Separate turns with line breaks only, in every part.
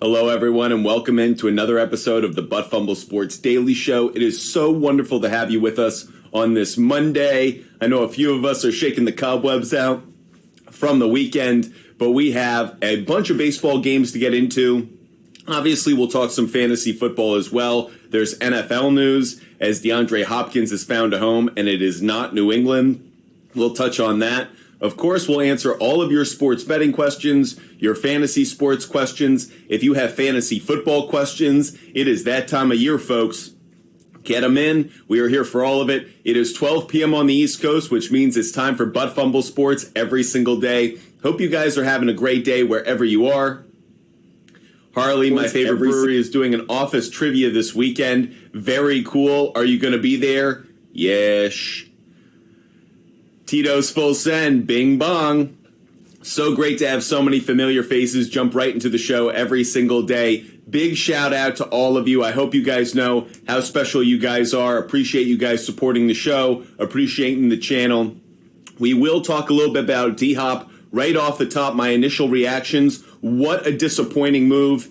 Hello, everyone, and welcome into another episode of the Fumble Sports Daily Show. It is so wonderful to have you with us on this Monday. I know a few of us are shaking the cobwebs out from the weekend, but we have a bunch of baseball games to get into. Obviously, we'll talk some fantasy football as well. There's NFL news as DeAndre Hopkins has found a home, and it is not New England. We'll touch on that. Of course, we'll answer all of your sports betting questions, your fantasy sports questions. If you have fantasy football questions, it is that time of year, folks. Get them in. We are here for all of it. It is 12 p.m. on the East Coast, which means it's time for Butt Fumble Sports every single day. Hope you guys are having a great day wherever you are. Harley, my favorite brewery, is doing an office trivia this weekend. Very cool. Are you going to be there? Yes. Tito's full send, bing bong. So great to have so many familiar faces jump right into the show every single day. Big shout out to all of you. I hope you guys know how special you guys are. Appreciate you guys supporting the show, appreciating the channel. We will talk a little bit about D-Hop right off the top, my initial reactions. What a disappointing move.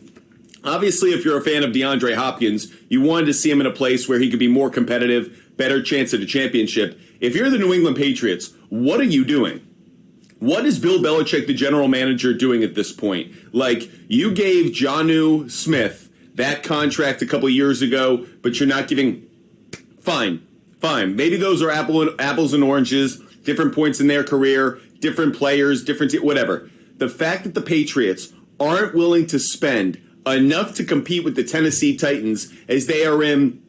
Obviously, if you're a fan of DeAndre Hopkins, you wanted to see him in a place where he could be more competitive, better chance at a championship. If you're the New England Patriots, what are you doing? What is Bill Belichick, the general manager, doing at this point? Like, you gave Jonnu Smith that contract a couple of years ago, but you're not giving... Fine. Maybe those are apples and oranges, different points in their career, different players, whatever. The fact that the Patriots aren't willing to spend enough to compete with the Tennessee Titans as they are in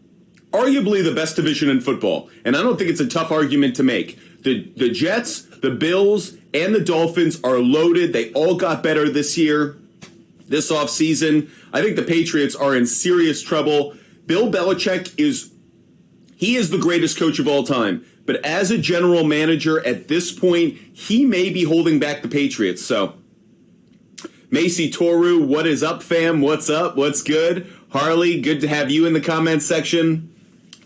arguably the best division in football. And I don't think it's a tough argument to make. The Jets, the Bills, and the Dolphins are loaded. They all got better this year, this offseason. I think the Patriots are in serious trouble. Bill Belichick is the greatest coach of all time. But as a general manager at this point, he may be holding back the Patriots. So, Macy Toru, what is up, fam? What's up? What's good? Harley, good to have you in the comments section.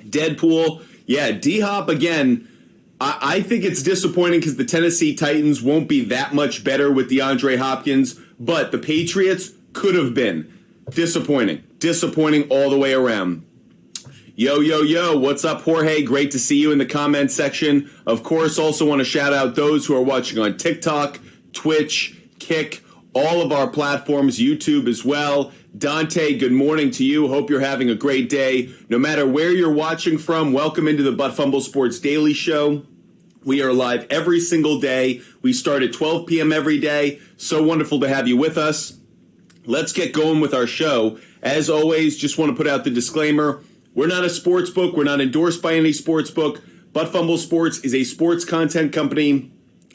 Deadpool, yeah, D-Hop again. I think it's disappointing because the Tennessee Titans won't be that much better with DeAndre Hopkins, but the Patriots could have been. Disappointing all the way around. Yo, what's up, Jorge? Great to see you in the comments section. Of course, also want to shout out those who are watching on TikTok, Twitch, Kick, all of our platforms, YouTube as well. Dante, good morning to you. Hope you're having a great day. No matter where you're watching from, welcome into the Butt Fumble Sports Daily Show. We are live every single day. We start at 12 p.m. every day. So wonderful to have you with us. Let's get going with our show. As always, just want to put out the disclaimer. We're not a sports book. We're not endorsed by any sports book. Butt Fumble Sports is a sports content company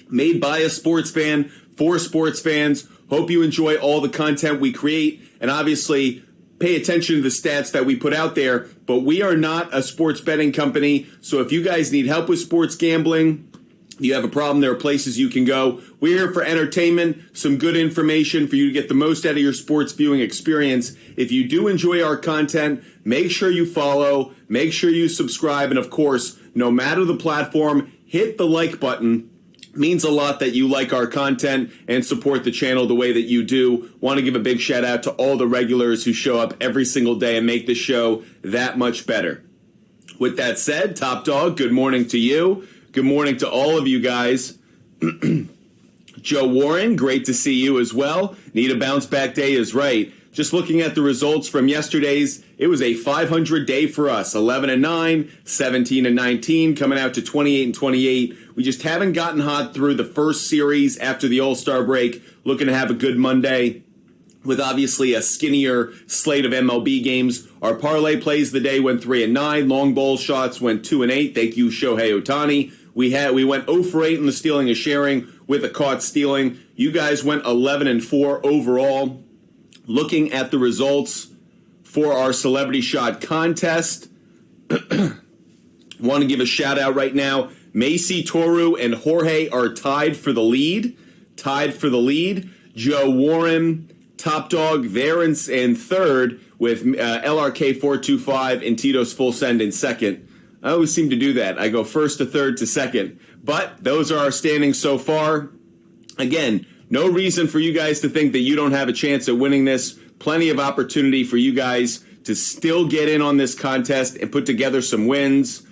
made by a sports fan for sports fans. Hope you enjoy all the content we create, and obviously pay attention to the stats that we put out there. But we are not a sports betting company, so if you guys need help with sports gambling, you have a problem, there are places you can go. We're here for entertainment, some good information for you to get the most out of your sports viewing experience. If you do enjoy our content, make sure you follow, make sure you subscribe, and of course, no matter the platform, hit the like button. Means a lot that you like our content and support the channel the way that you do. Want to give a big shout out to all the regulars who show up every single day and make the show that much better. With that said, Top Dog, good morning to you. Good morning to all of you guys. Joe Warren, great to see you as well. Need a bounce back day is right. Just looking at the results from yesterday's, it was a 500 day for us. 11-9, 17-19, coming out to 28-28. We just haven't gotten hot through the first series after the All-Star break. Looking to have a good Monday with obviously a skinnier slate of MLB games. Our parlay plays the day went 3-9. Long ball shots went 2-8. Thank you, Shohei Ohtani. We went 0 for 8 in the stealing and sharing with a caught stealing. You guys went 11-4 overall. Looking at the results for our Celebrity Shot contest, want to give a shout out right now. Macy Toru and Jorge are tied for the lead. Joe Warren, Top Dog, there in third with LRK425 and Tito's Full Send in second. I always seem to do that. I go first to third to second. But those are our standings so far. Again, no reason for you guys to think that you don't have a chance at winning this. plenty of opportunity for you guys to still get in on this contest and put together some wins.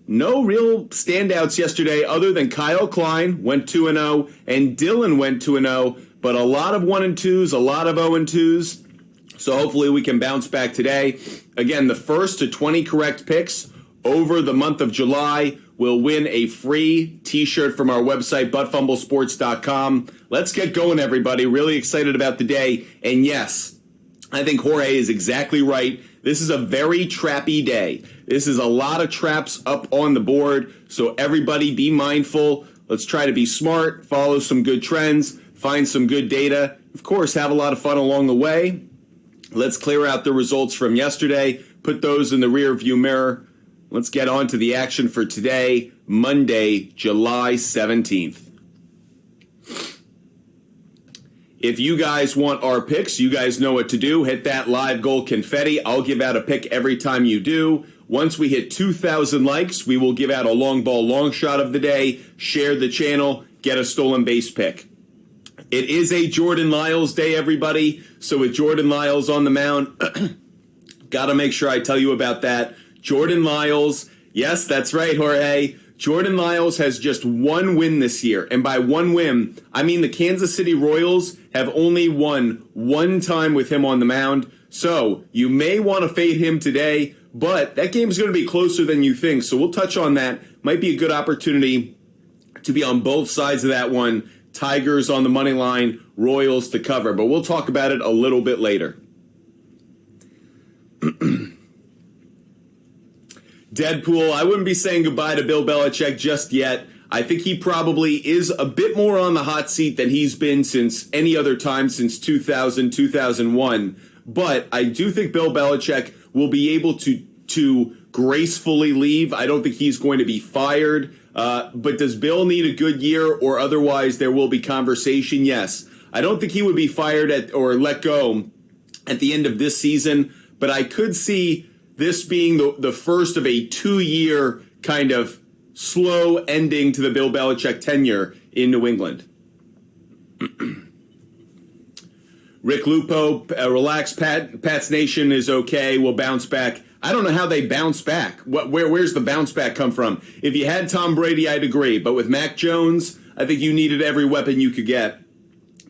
No real standouts yesterday other than Kyle Klein went 2-0 and Dylan went 2-0, but a lot of 1 and 2s, a lot of 0 and 2s. So hopefully we can bounce back today. Again, the first to 20 correct picks over the month of July will win a free t-shirt from our website, buttfumblesports.com. Let's get going, everybody. Really excited about the day. And yes, I think Jorge is exactly right. This is a very trappy day. This is a lot of traps up on the board. So everybody be mindful. Let's try to be smart, follow some good trends, find some good data. Of course, have a lot of fun along the way. Let's clear out the results from yesterday, put those in the rear view mirror. Let's get on to the action for today, Monday, July 17th. If you guys want our picks, you guys know what to do. Hit that live goal confetti. I'll give out a pick every time you do. Once we hit 2,000 likes, we will give out a long ball long shot of the day. Share the channel. Get a stolen base pick. It is a Jordan Lyles day, everybody. So with Jordan Lyles on the mound, got to make sure I tell you about that. Jordan Lyles, yes, that's right, Jorge. Jordan Lyles has just one win this year. And by one win, I mean the Kansas City Royals have only won one time with him on the mound. So you may want to fade him today, but that game is going to be closer than you think. So we'll touch on that. Might be a good opportunity to be on both sides of that one. Tigers on the money line, Royals to cover. But we'll talk about it a little bit later. Deadpool, I wouldn't be saying goodbye to Bill Belichick just yet. I think he probably is a bit more on the hot seat than he's been since any other time since 2000, 2001. But I do think Bill Belichick will be able to gracefully leave. I don't think he's going to be fired. But does Bill need a good year or otherwise there will be conversation? Yes. I don't think he would be fired or let go at the end of this season, but I could see this being the first of a 2-year kind of slow ending to the Bill Belichick tenure in New England. Rick Lupo, relax, Pat's Nation is okay. We'll bounce back. I don't know how they bounce back. Where's the bounce back come from? If you had Tom Brady, I'd agree. But with Mac Jones, I think you needed every weapon you could get.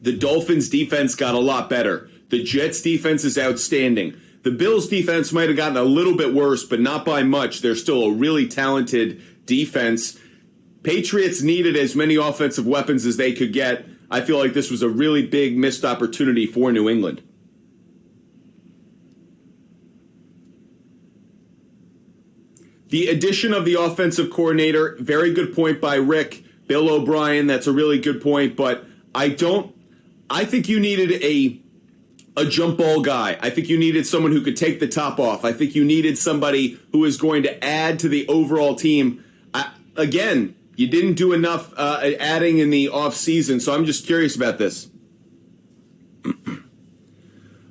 The Dolphins' defense got a lot better. The Jets' defense is outstanding. The Bills' defense might have gotten a little bit worse, but not by much. They're still a really talented defense. Patriots needed as many offensive weapons as they could get. I feel like this was a really big missed opportunity for New England. The addition of the offensive coordinator, very good point by Rick. Bill O'Brien, that's a really good point, but I think you needed a jump ball guy. I think you needed someone who could take the top off. I think you needed somebody who is going to add to the overall team. Again, you didn't do enough adding in the offseason, so I'm just curious about this.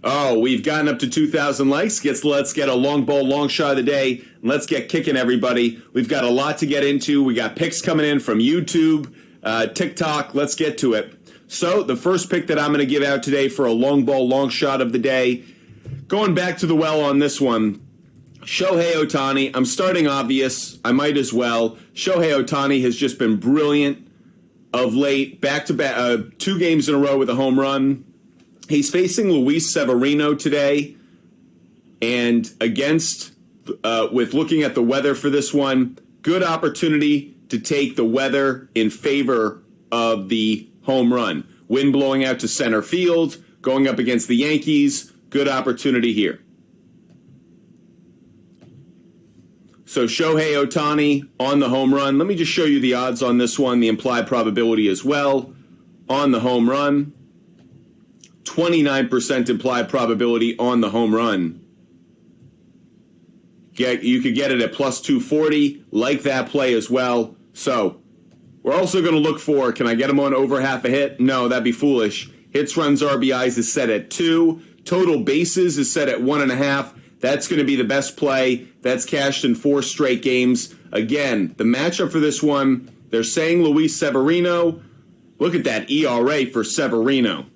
Oh, we've gotten up to 2,000 likes. Let's get a long ball, long shot of the day. Let's get kicking, everybody. We've got a lot to get into. We got picks coming in from YouTube, TikTok. Let's get to it. So the first pick that I'm going to give out today for a long ball, long shot of the day, going back to the well on this one, Shohei Ohtani. I'm starting obvious. I might as well. Shohei Ohtani has just been brilliant of late. Back-to-back, 2 games in a row with a home run. He's facing Luis Severino today. And with looking at the weather for this one, good opportunity to take the weather in favor of the home run. Wind blowing out to center field, going up against the Yankees. Good opportunity here. So Shohei Ohtani on the home run. Let me just show you the odds on this one, the implied probability as well. On the home run, 29% implied probability on the home run. You could get it at plus 240, like that play as well. So we're also going to look for, can I get him on over half a hit? No, that'd be foolish. Hits, runs, RBIs is set at 2. Total bases is set at 1.5. That's going to be the best play. That's cashed in 4 straight games. Again, the matchup for this one, they're saying Luis Severino. Look at that ERA for Severino.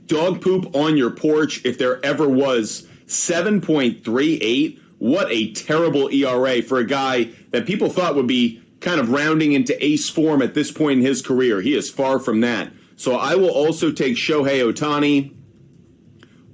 Dog poop on your porch, if there ever was. 7.38. What a terrible ERA for a guy that people thought would be kind of rounding into ace form at this point in his career. He is far from that. So I will also take Shohei Ohtani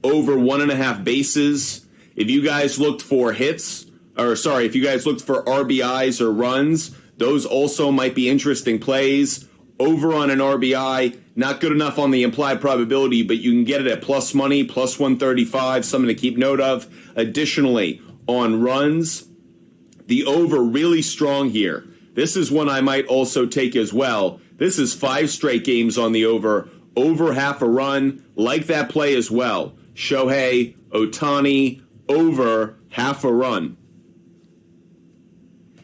over 1.5 bases. If you guys looked for if you guys looked for RBIs or runs, those also might be interesting plays. Over on an RBI, not good enough on the implied probability, but you can get it at plus money, plus 135, something to keep note of. Additionally, on runs, the over really strong here. This is one I might also take as well. This is 5 straight games on the over half a run. Like that play as well. Shohei Ohtani over half a run.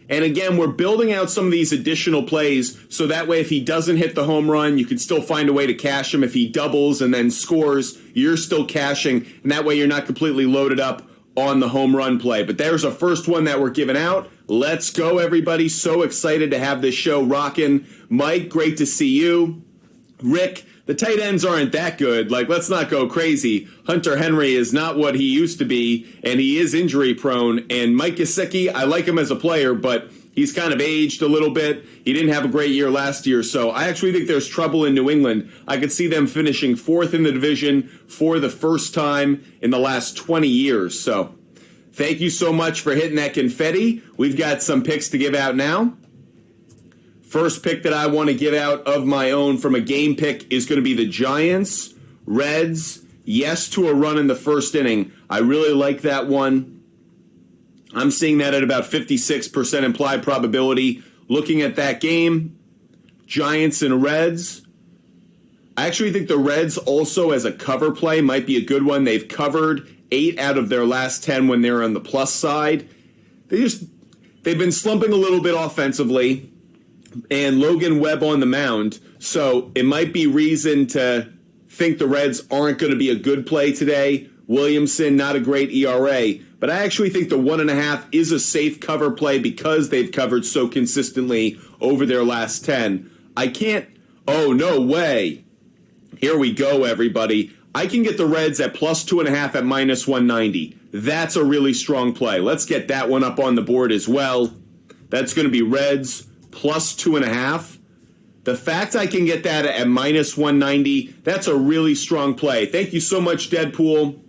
And again, we're building out some of these additional plays so that way if he doesn't hit the home run, you can still find a way to cash him. If he doubles and then scores, you're still cashing, and that way you're not completely loaded up on the home run play. But there's a first one that we're giving out. Let's go, everybody. So excited to have this show rocking. Mike, great to see you. Rick, the tight ends aren't that good. Let's not go crazy. Hunter Henry is not what he used to be, and he is injury prone. And Mike Gesicki, I like him as a player, but he's kind of aged a little bit. He didn't have a great year last year, so I actually think there's trouble in New England. I could see them finishing 4th in the division for the first time in the last 20 years. So thank you so much for hitting that confetti. We've got some picks to give out now. First pick that I want to give out of my own from a game pick is going to be the Giants, Reds, yes to a run in the first inning. I really like that one. I'm seeing that at about 56% implied probability. Looking at that game, Giants and Reds. I actually think the Reds also as a cover play might be a good one. They've covered 8 out of their last 10 when they're on the plus side. They've been slumping a little bit offensively. And Logan Webb on the mound, so it might be reason to think the Reds aren't going to be a good play today. Williamson, not a great ERA, but I actually think the 1.5 is a safe cover play because they've covered so consistently over their last 10. Oh, no way. Here we go, everybody. I can get the Reds at plus 2.5 at minus 190. That's a really strong play. Let's get that one up on the board as well. That's going to be Reds plus 2.5. The fact I can get that at minus 190, that's a really strong play. Thank you so much, Deadpool.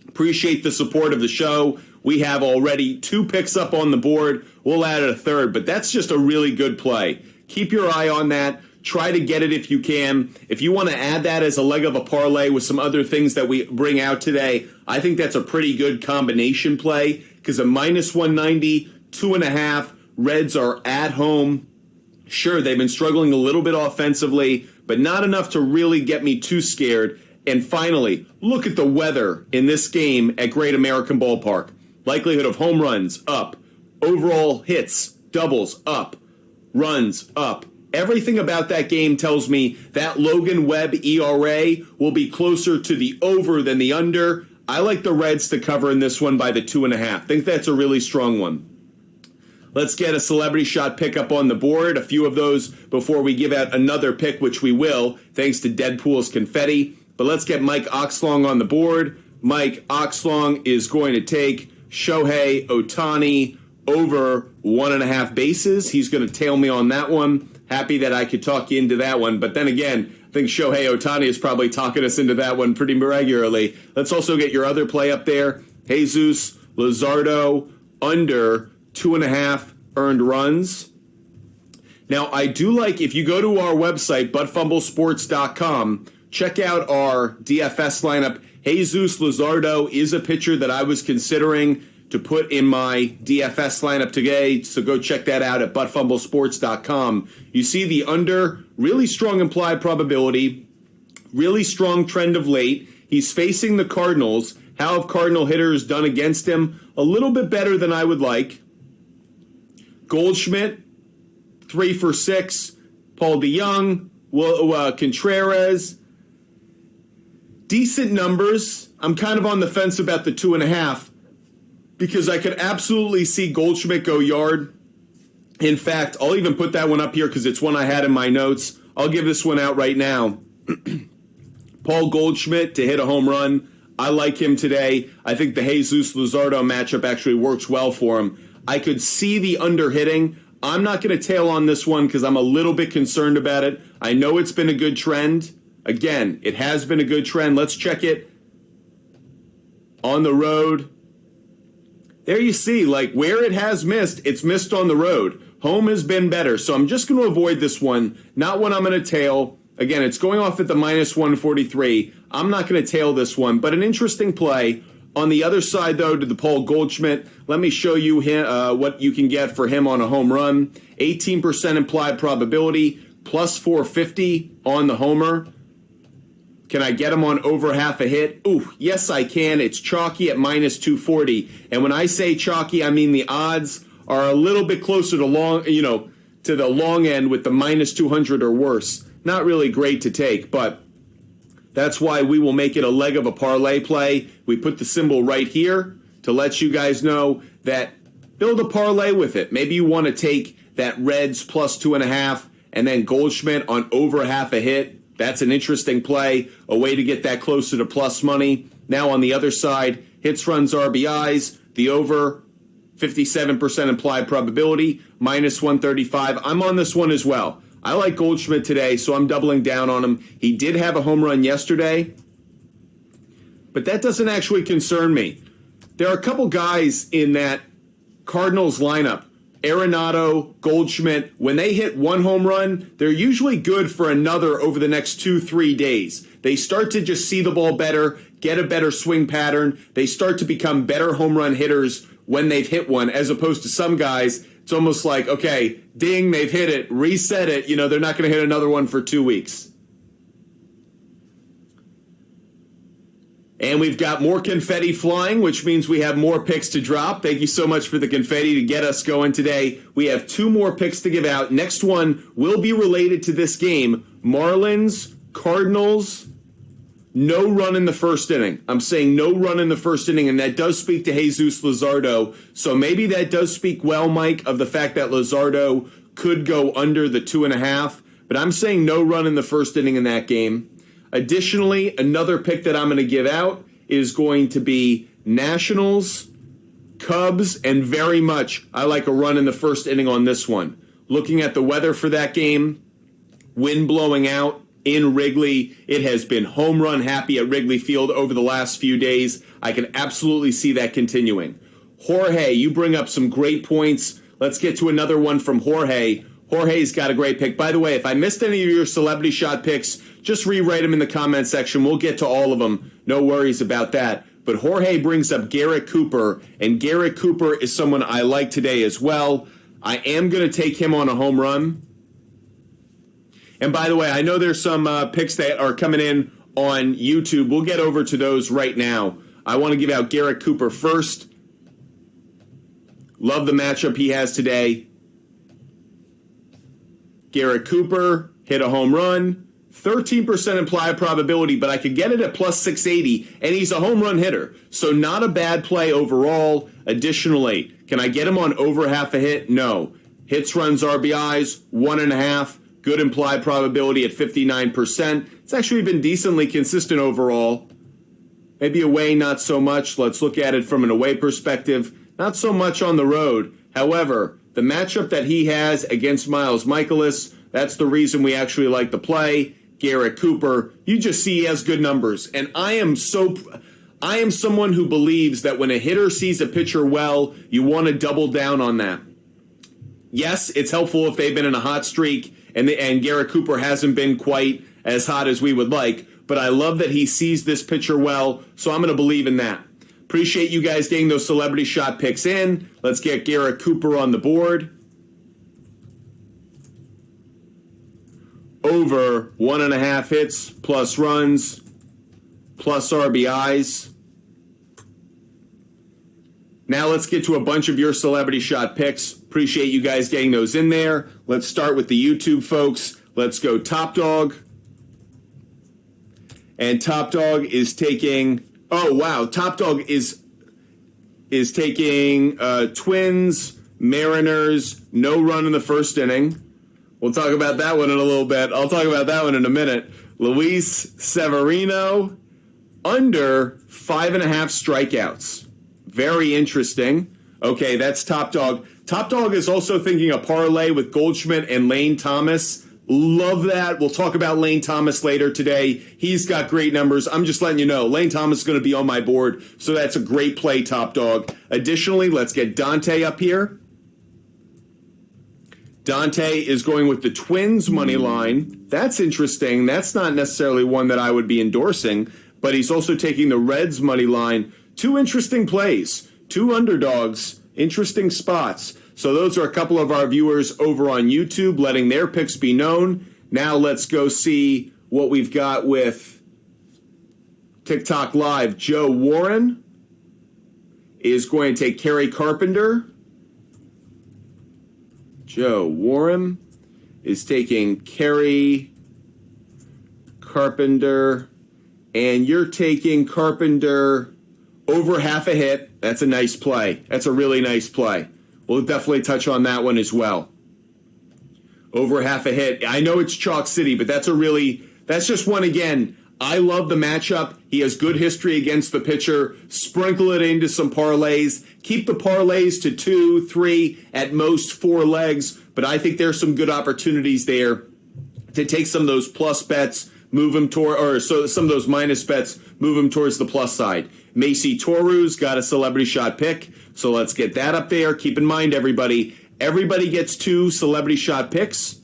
Appreciate the support of the show. We have already 2 picks up on the board. We'll add a third, but that's just a really good play. Keep your eye on that. Try to get it if you can. If you want to add that as a leg of a parlay with some other things that we bring out today, I think that's a pretty good combination play because a minus 190, 2.5, Reds are at home. Sure, they've been struggling a little bit offensively, but not enough to really get me too scared. And finally, look at the weather in this game at Great American Ballpark. Likelihood of home runs, up. Overall hits, doubles, up. Runs, up. Everything about that game tells me that Logan Webb ERA will be closer to the over than the under. I like the Reds to cover in this one by the 2.5. Think that's a really strong one. Let's get a celebrity shot pickup on the board. A few of those before we give out another pick, which we will, thanks to Deadpool's confetti. But let's get Mike Oxlong on the board. Mike Oxlong is going to take Shohei Ohtani over 1.5 bases. He's going to tail me on that one. Happy that I could talk you into that one. But then again, I think Shohei Ohtani is probably talking us into that one pretty regularly. Let's also get your other play up there. Jesus Luzardo under 2.5 earned runs. Now, I do like, if you go to our website, buttfumblesports.com, check out our DFS lineup. Jesus Luzardo is a pitcher that I was considering to put in my DFS lineup today, so go check that out at buttfumblesports.com. You see the under, really strong implied probability, really strong trend of late. He's facing the Cardinals. How have Cardinal hitters done against him? A little bit better than I would like. Goldschmidt, 3 for 6. Paul DeYoung, Contreras. Decent numbers. I'm kind of on the fence about the 2.5 because I could absolutely see Goldschmidt go yard. In fact, I'll even put that one up here because it's one I had in my notes. I'll give this one out right now. Paul Goldschmidt to hit a home run. I like him today. I think the Jesus Luzardo matchup actually works well for him. I could see the under hitting. I'm not going to tail on this one because I'm a little bit concerned about it. I know it's been a good trend. Again, it has been a good trend. Let's check it on the road. There you see, like where it has missed, it's missed on the road. Home has been better, so I'm just going to avoid this one. Not one I'm going to tail. Again, it's going off at the minus 143. I'm not going to tail this one, but an interesting play. On the other side, though, to the Paul Goldschmidt, let me show you what you can get for him on a home run. 18% implied probability, plus 450 on the homer. Can I get him on over half a hit? Ooh, yes, I can. It's chalky at minus 240. And when I say chalky, I mean the odds are a little bit closer to to the long end with the minus 200 or worse. Not really great to take, but that's why we will make it a leg of a parlay play. We put the symbol right here to let you guys know that build a parlay with it. Maybe you want to take that Reds plus 2.5 and then Goldschmidt on over half a hit. That's an interesting play, a way to get that closer to plus money. Now on the other side, hits, runs, RBIs, the over 57% implied probability, minus 135. I'm on this one as well. I like Goldschmidt today, so I'm doubling down on him. He did have a home run yesterday, but that doesn't actually concern me. There are a couple guys in that Cardinals lineup, Arenado, Goldschmidt. When they hit one home run, they're usually good for another over the next 2-3 days. They start to just see the ball better, get a better swing pattern. They start to become better home run hitters when they've hit one, as opposed to some guys. It's almost like, okay, ding, they've hit it, reset it. They're not going to hit another one for 2 weeks. And we've got more confetti flying, which means we have more picks to drop. Thank you so much for the confetti to get us going today. We have 2 more picks to give out. Next one will be related to this game. Marlins, Cardinals, no run in the first inning. I'm saying no run in the first inning, and that does speak to Jesus Luzardo. So maybe that does speak well, Mike, of the fact that Luzardo could go under the 2.5. But I'm saying no run in the first inning in that game. Additionally, another pick that I'm going to give out is going to be Nationals, Cubs, and very much I like a run in the first inning on this one. Looking at the weather for that game, wind blowing out in Wrigley. It has been home run happy at Wrigley Field over the last few days. I can absolutely see that continuing. Jorge, you bring up some great points. Let's get to another one from Jorge. Jorge's got a great pick. By the way, if I missed any of your celebrity shot picks, just rewrite them in the comment section. We'll get to all of them. No worries about that. But Jorge brings up Garrett Cooper, and Garrett Cooper is someone I like today as well. I am going to take him on a home run. And by the way, I know there's some picks that are coming in on YouTube. We'll get over to those right now. I want to give out Garrett Cooper first. Love the matchup he has today. Garrett Cooper hit a home run. 13% implied probability, but I could get it at plus 680, and he's a home run hitter. So not a bad play overall. Additionally, can I get him on over half a hit? No. Hits, runs, RBIs, 1.5. Good implied probability at 59%. It's actually been decently consistent overall. Maybe away, not so much. Let's look at it from an away perspective. Not so much on the road. However, the matchup that he has against Miles Michaelis, that's the reason we actually like the play. Garrett Cooper, you just see he has good numbers. And I am someone who believes that when a hitter sees a pitcher well, you want to double down on that. Yes, it's helpful if they've been in a hot streak, and Garrett Cooper hasn't been quite as hot as we would like, but I love that he sees this pitcher well, so I'm going to believe in that. Appreciate you guys getting those celebrity shot picks in. Let's get Garrett Cooper on the board. Over 1.5 hits, plus runs, plus RBIs. Now let's get to a bunch of your celebrity shot picks. Appreciate you guys getting those in there. Let's start with the YouTube folks. Let's go Top Dog. And Top Dog is taking... Oh, wow. Top Dog is taking Twins, Mariners, no run in the first inning. We'll talk about that one in a little bit. I'll talk about that one in a minute. Luis Severino, under 5.5 strikeouts. Very interesting. Okay, that's Top Dog. Top Dog is also thinking a parlay with Goldschmidt and Lane Thomas. Love that. We'll talk about Lane Thomas later today. He's got great numbers. I'm just letting you know, Lane Thomas is going to be on my board, so that's a great play, Top Dog. Additionally, let's get Dante up here. Dante is going with the Twins money line. That's interesting. That's not necessarily one that I would be endorsing, but he's also taking the Reds money line. Two interesting plays, two underdogs, interesting spots. So those are a couple of our viewers over on YouTube letting their picks be known. Now let's go see what we've got with TikTok Live. Joe Warren is going to take Kerry Carpenter. Joe Warren is taking Kerry Carpenter. And you're taking Carpenter over half a hit. That's a nice play. That's a really nice play. We'll definitely touch on that one as well. Over half a hit. I know it's Chalk City, but that's just one again. I love the matchup. He has good history against the pitcher. Sprinkle it into some parlays. Keep the parlays to 2, 3, at most 4 legs. But I think there's some good opportunities there to take some of those plus bets, move them toward, or so some of those minus bets, move them towards the plus side. Macy Toru's got a celebrity shot pick, so let's get that up there. Keep in mind, everybody gets 2 celebrity shot picks.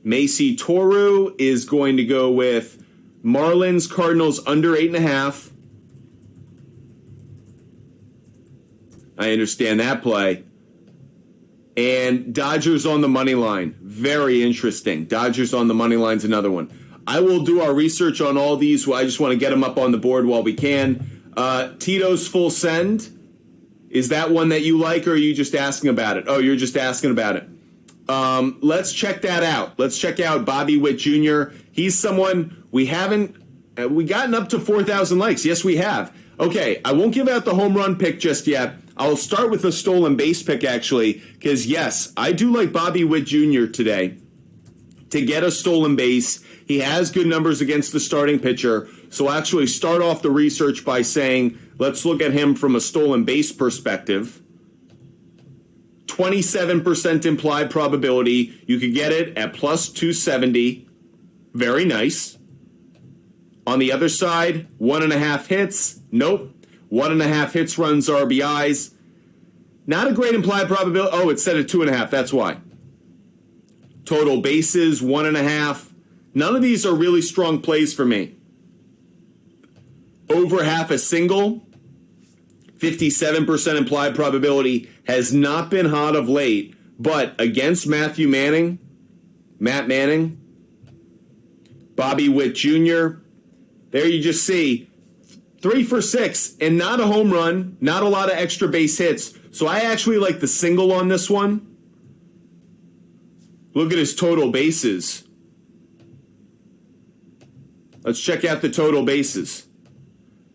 Macy Toru is going to go with Marlins Cardinals under 8.5. I understand that play. And Dodgers on the money line. Very interesting. Dodgers on the money line is another one. I will do our research on all these. I just want to get them up on the board while we can. Tito's Full Send. Is that one that you like, or are you just asking about it? Oh, you're just asking about it. Let's check that out. Let's check out Bobby Witt Jr. He's someone we gotten up to 4,000 likes. Yes, we have. Okay, I won't give out the home run pick just yet. I'll start with the stolen base pick, actually, because, yes, I do like Bobby Witt Jr. today to get a stolen base. He has good numbers against the starting pitcher, so I'll actually start off the research by saying, let's look at him from a stolen base perspective. 27% implied probability. You could get it at plus 270. Very nice. On the other side, 1.5 hits. Nope. 1.5 hits, runs, RBIs. Not a great implied probability. Oh, it's set at 2.5. That's why. Total bases, 1.5. None of these are really strong plays for me. Over half a single. 57% implied probability. Has not been hot of late. But against Matt Manning, Bobby Witt Jr., there you just see 3 for 6 and not a home run, not a lot of extra base hits. So I actually like the single on this one. Look at his total bases. Let's check out the total bases.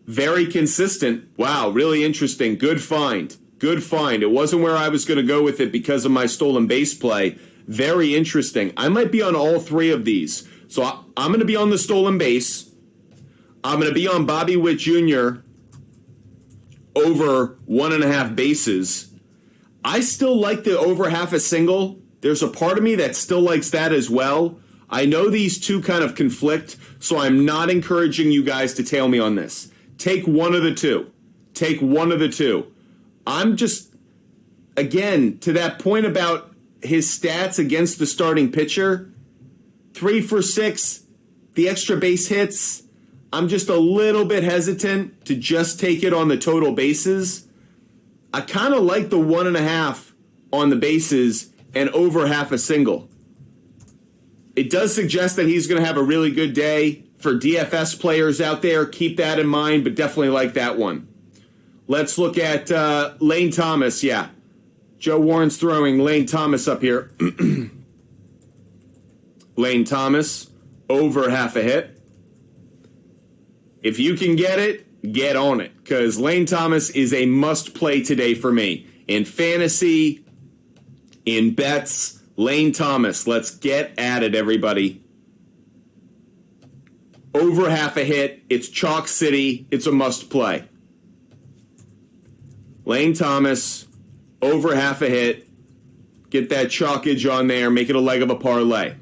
Very consistent. Wow, really interesting. Good find. Good find. It wasn't where I was going to go with it because of my stolen base play. Very interesting. I might be on all 3 of these. So I'm going to be on the stolen base. I'm going to be on Bobby Witt Jr. over 1.5 bases. I still like the over half a single. There's a part of me that still likes that as well. I know these two kind of conflict, so I'm not encouraging you guys to tail me on this. Take one of the two. Take one of the two. I'm just, again, to that point about his stats against the starting pitcher, 3 for 6, the extra base hits, I'm just a little bit hesitant to just take it on the total bases. I kind of like the 1.5 on the bases and over half a single. It does suggest that he's going to have a really good day. For DFS players out there, keep that in mind, but definitely like that one. Let's look at Lane Thomas. Yeah, Joe Warren's throwing Lane Thomas up here. Lane Thomas, over half a hit. If you can get it, get on it, because Lane Thomas is a must-play today for me. In fantasy, in bets, Lane Thomas. Let's get at it, everybody. over half a hit. It's chalk city. It's a must play. Lane Thomas, over half a hit. Get that chalkage on there. Make it a leg of a parlay.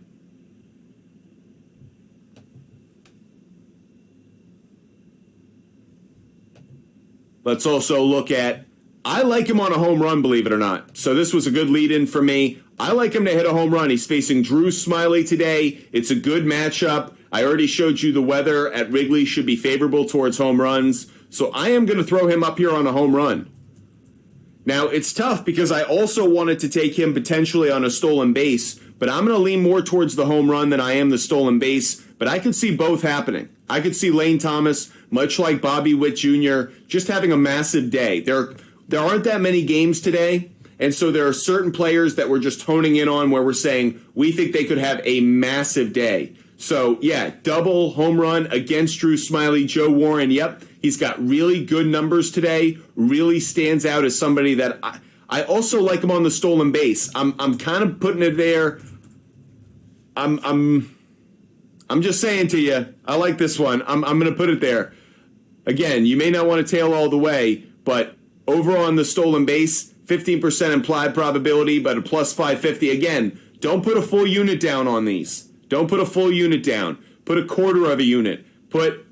Let's also look at, I like him on a home run, believe it or not. So this was a good lead-in for me. I like him to hit a home run. He's facing Drew Smiley today. It's a good matchup. I already showed you the weather at Wrigley should be favorable towards home runs. So I am going to throw him up here on a home run. Now, it's tough because I also wanted to take him potentially on a stolen base, but I'm going to lean more towards the home run than I am the stolen base. But I could see both happening. I could see Lane Thomas, much like Bobby Witt Jr., just having a massive day. There aren't that many games today, and so there are certain players that we're just honing in on where we're saying we think they could have a massive day. So, yeah, double home run against Drew Smiley, Joe Warren. Yep, he's got really good numbers today, really stands out as somebody that I also like him on the stolen base. I'm kind of putting it there. I'm just saying to you, I like this one. I'm going to put it there. Again, you may not want to tail all the way, but over on the stolen base, 15% implied probability, but a plus 550. Again, don't put a full unit down on these. Don't put a full unit down. Put a quarter of a unit. Put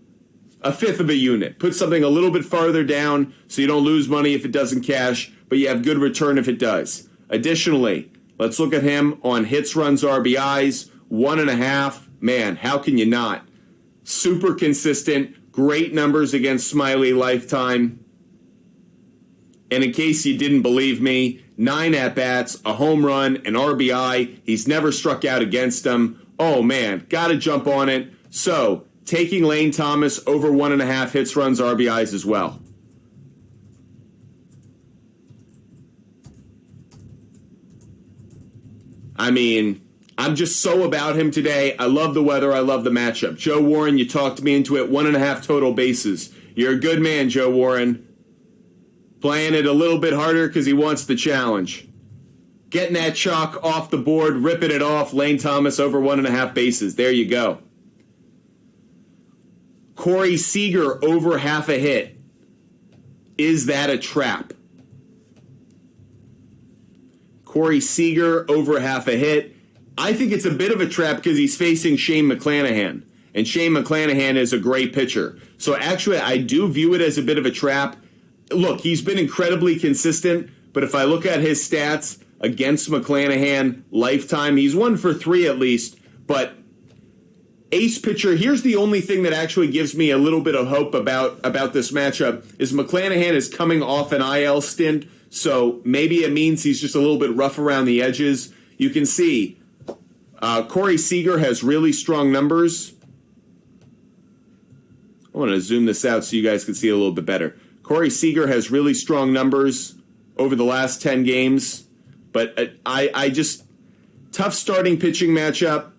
a fifth of a unit. Put something a little bit farther down so you don't lose money if it doesn't cash, but you have good return if it does. Additionally, let's look at him on hits, runs, RBIs, 1.5. Man, how can you not? Super consistent, great numbers against Smiley lifetime. And in case you didn't believe me, 9 at-bats, a home run, an RBI. He's never struck out against them. Oh, man, got to jump on it. So, taking Lane Thomas over 1.5 hits, runs, RBIs as well. I mean, I'm just so about him today. I love the weather. I love the matchup. Joe Warren, you talked me into it. 1.5 total bases. You're a good man, Joe Warren. Playing it a little bit harder because he wants the challenge. Getting that chalk off the board, ripping it off. Lane Thomas over 1.5 bases. There you go. Corey Seager over half a hit. Is that a trap? Corey Seager over half a hit. I think it's a bit of a trap because he's facing Shane McClanahan. And Shane McClanahan is a great pitcher. So actually, I do view it as a bit of a trap. Look, he's been incredibly consistent, but if I look at his stats against McClanahan lifetime, he's 1 for 3 at least. But ace pitcher, here's the only thing that actually gives me a little bit of hope about this matchup is McClanahan is coming off an IL stint, so maybe it means he's just a little bit rough around the edges. You can see Corey Seager has really strong numbers. I want to zoom this out so you guys can see a little bit better. Corey Seager has really strong numbers over the last 10 games, but I just, tough starting pitching matchup,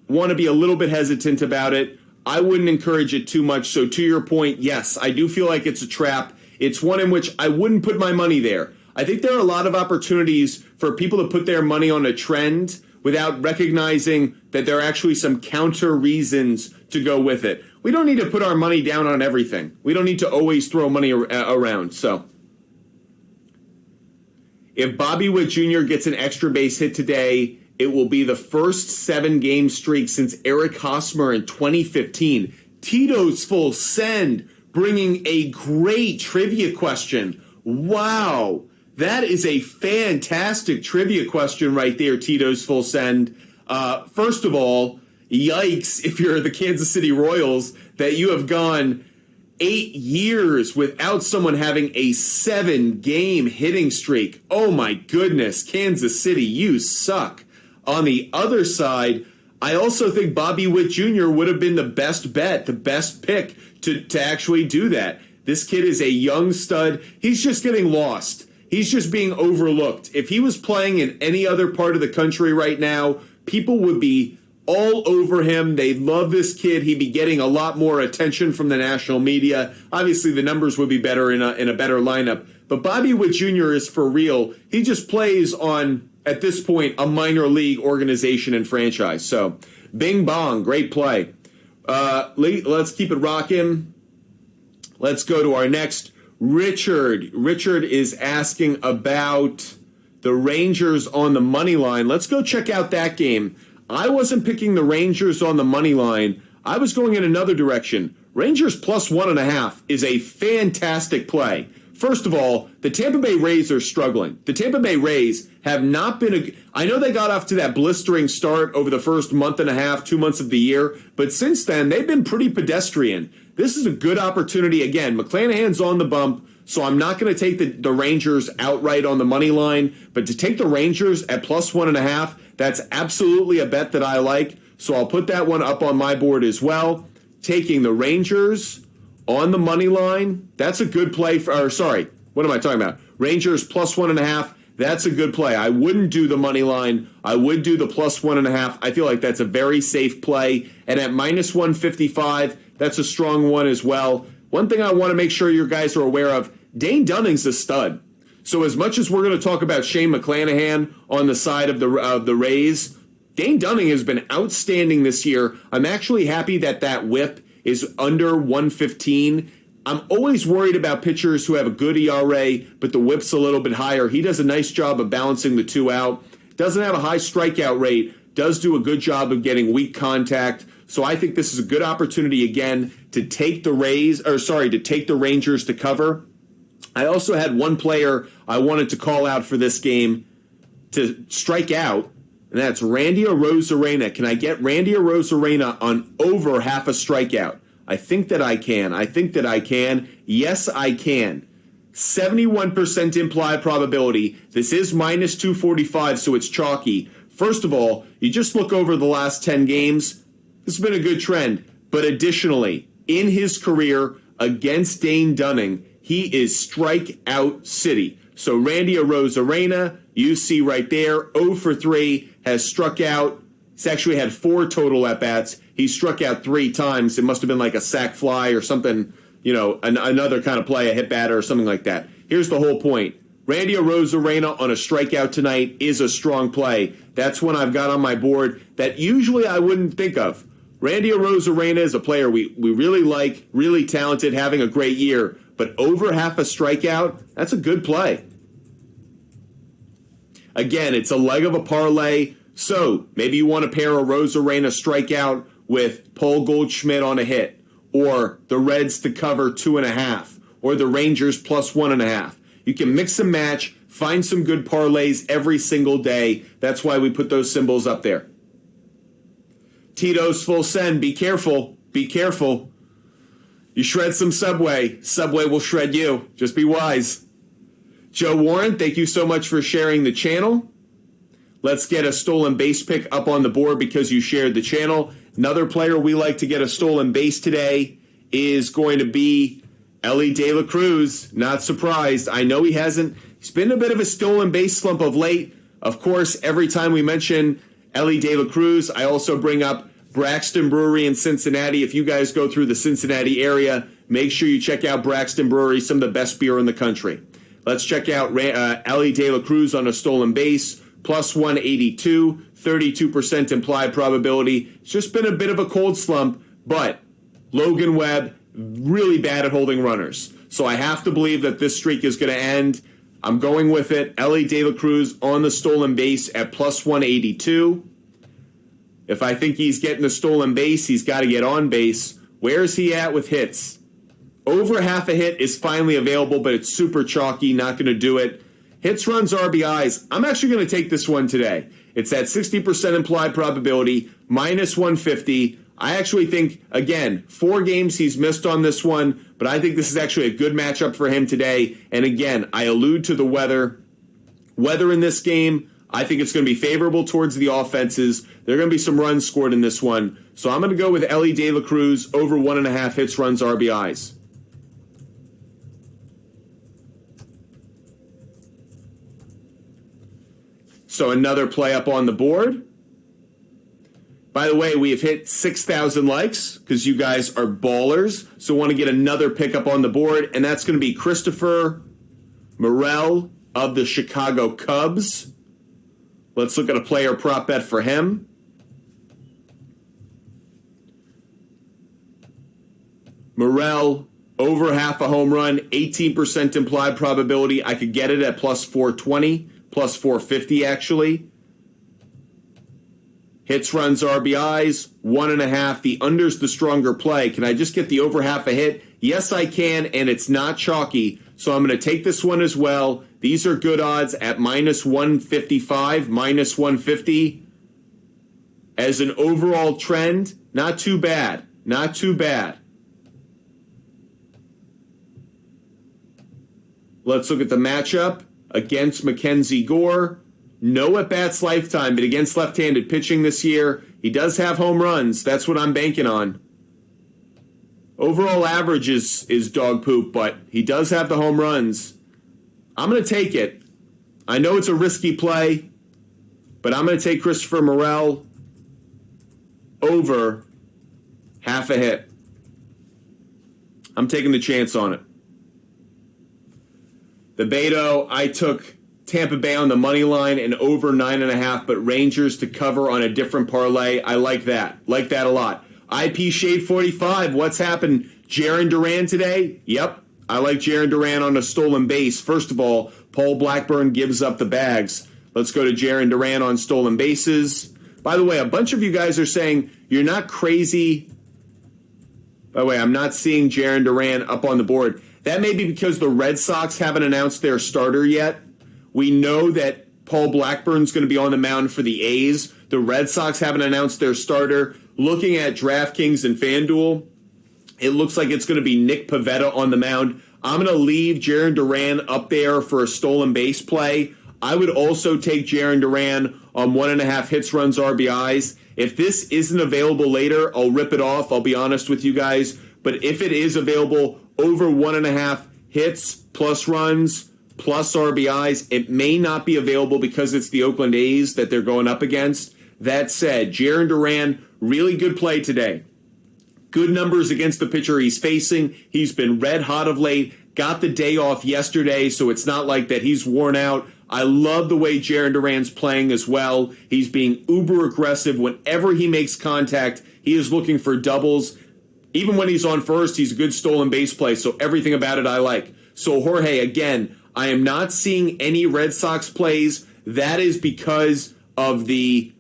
want to be a little bit hesitant about it. I wouldn't encourage it too much, so to your point, yes, I do feel like it's a trap. It's one in which I wouldn't put my money there. I think there are a lot of opportunities for people to put their money on a trend without recognizing that there are actually some counter reasons to go with it. We don't need to put our money down on everything. We don't need to always throw money around. So, if Bobby Witt Jr. gets an extra base hit today, it will be the first 7-game streak since Eric Hosmer in 2015. Tito's full send, bringing a great trivia question. Wow. That is a fantastic trivia question right there, Tito's full send. First of all, yikes if you're the Kansas City Royals that you have gone 8 years without someone having a 7-game hitting streak. Oh my goodness, Kansas City, you suck. On the other side, I also think Bobby Witt Jr. would have been the best bet, the best pick to actually do that. This kid is a young stud. He's just getting lost. He's just being overlooked. If he was playing in any other part of the country right now, people would be all over him. They love this kid. He'd be getting a lot more attention from the national media. Obviously, the numbers would be better in a better lineup. But Bobby Witt Jr. is for real. He just plays on, at this point, a minor league organization and franchise. So, bing bong, great play. Let's keep it rocking. Let's go to our next. Richard. Richard is asking about the Rangers on the money line. Let's go check out that game. I wasn't picking the Rangers on the money line. I was going in another direction. Rangers plus 1.5 is a fantastic play. First of all, the Tampa Bay Rays are struggling. The Tampa Bay Rays have not been I know they got off to that blistering start over the first month and a half, 2 months of the year, but since then, they've been pretty pedestrian. This is a good opportunity. Again, McClanahan's on the bump, so I'm not going to take the Rangers outright on the money line, but to take the Rangers at plus 1.5, that's absolutely a bet that I like, so I'll put that one up on my board as well. Taking the Rangers on the money line, that's a good play. What am I talking about? Rangers plus 1.5, that's a good play. I wouldn't do the money line. I would do the plus 1.5. I feel like that's a very safe play. And at minus 155, that's a strong one as well. One thing I want to make sure you guys are aware of, Dane Dunning's a stud. So as much as we're going to talk about Shane McClanahan on the side of the Rays, Dane Dunning has been outstanding this year. I'm actually happy that whip is under 115. I'm always worried about pitchers who have a good ERA, but the whip's a little bit higher. He does a nice job of balancing the two out. Doesn't have a high strikeout rate. Does do a good job of getting weak contact. So I think this is a good opportunity again to take the Rangers to cover. I also had one player I wanted to call out for this game to strike out, and that's Randy Arozarena. Can I get Randy Arozarena on over half a strikeout? I think that I can. Yes, I can. 71% implied probability. This is minus 245, so it's chalky. First of all, you just look over the last 10 games. This has been a good trend. But additionally, in his career against Dane Dunning, he is strikeout city. So Randy Arozarena, you see right there, 0 for 3, has struck out. He's actually had 4 total at-bats. He struck out 3 times. It must have been like a sac fly or something, another kind of play, a hit batter or something like that. Here's the whole point. Randy Arozarena on a strikeout tonight is a strong play. That's one I've got on my board that usually I wouldn't think of. Randy Arozarena is a player we really like, really talented, having a great year. But over half a strikeout, that's a good play. Again, it's a leg of a parlay. So maybe you want to pair a Arozarena strikeout with Paul Goldschmidt on a hit, or the Reds to cover 2.5, or the Rangers plus 1.5. You can mix and match, find some good parlays every single day. That's why we put those symbols up there. Tito's full send. Be careful. Be careful. You shred some Subway. Subway will shred you. Just be wise. Joe Warren, thank you so much for sharing the channel. Let's get a stolen base pick up on the board because you shared the channel. Another player we like to get a stolen base today is going to be Elly De La Cruz. Not surprised. I know he hasn't. He's been a bit of a stolen base slump of late. Of course, every time we mention Elly De La Cruz, I also bring up Braxton Brewery in Cincinnati. If you guys go through the Cincinnati area, make sure you check out Braxton Brewery, some of the best beer in the country. Let's check out Elly De La Cruz on a stolen base, plus 182, 32% implied probability. It's just been a bit of a cold slump, but Logan Webb, really bad at holding runners. So I have to believe that this streak is going to end. I'm going with it. Elly De La Cruz on the stolen base at plus 182. If I think he's getting the stolen base, he's got to get on base. Where's he at with hits? Over half a hit is finally available, but it's super chalky, not going to do it. Hits, runs, RBIs. I'm actually going to take this one today. It's at 60% implied probability, minus 150. I actually think, again, 4 games he's missed on this one, but I think this is actually a good matchup for him today. And again, I allude to the weather. Weather in this game, I think it's going to be favorable towards the offenses. There are going to be some runs scored in this one. So I'm going to go with Elly De La Cruz over 1.5 hits, runs, RBIs. So another play up on the board. By the way, we have hit 6,000 likes because you guys are ballers. So want to get another pickup on the board, and that's going to be Christopher Morel of the Chicago Cubs. Let's look at a player prop bet for him. Morel, over half a home run, 18% implied probability. I could get it at plus 420, plus 450 actually. Hits, runs, RBIs, 1.5. The under's the stronger play. Can I just get the over half a hit? Yes, I can, and it's not chalky. So I'm going to take this one as well. These are good odds at minus 155, minus 150. As an overall trend, not too bad. Not too bad. Let's look at the matchup against Mackenzie Gore. No at-bats lifetime, but against left-handed pitching this year, he does have home runs. That's what I'm banking on. Overall average is dog poop, but he does have the home runs. I'm going to take it. I know it's a risky play, but I'm going to take Christopher Morel over half a hit. I'm taking the chance on it. The Beto, I took Tampa Bay on the money line and over 9.5, but Rangers to cover on a different parlay. I like that. Like that a lot. IP Shade 45, what's happened? Jarren Duran today? Yep. I like Jarren Duran on a stolen base. First of all, Paul Blackburn gives up the bags. Let's go to Jarren Duran on stolen bases. By the way, a bunch of you guys are saying you're not crazy. By the way, I'm not seeing Jarren Duran up on the board. That may be because the Red Sox haven't announced their starter yet. We know that Paul Blackburn's going to be on the mound for the A's. The Red Sox haven't announced their starter. Looking at DraftKings and FanDuel, it looks like it's going to be Nick Pivetta on the mound. I'm going to leave Jarren Duran up there for a stolen base play. I would also take Jarren Duran on 1.5 hits, runs, RBIs. If this isn't available later, I'll rip it off. I'll be honest with you guys. But if it is available over 1.5 hits, plus runs, plus RBIs, it may not be available because it's the Oakland A's that they're going up against. That said, Jarren Duran, really good play today. Good numbers against the pitcher he's facing. He's been red hot of late. Got the day off yesterday, so it's not like that he's worn out. I love the way Jarren Duran's playing as well. He's being uber aggressive. Whenever he makes contact, he is looking for doubles. Even when he's on first, he's a good stolen base play, so everything about it I like. So Jorge, again, I am not seeing any Red Sox plays. That is because of the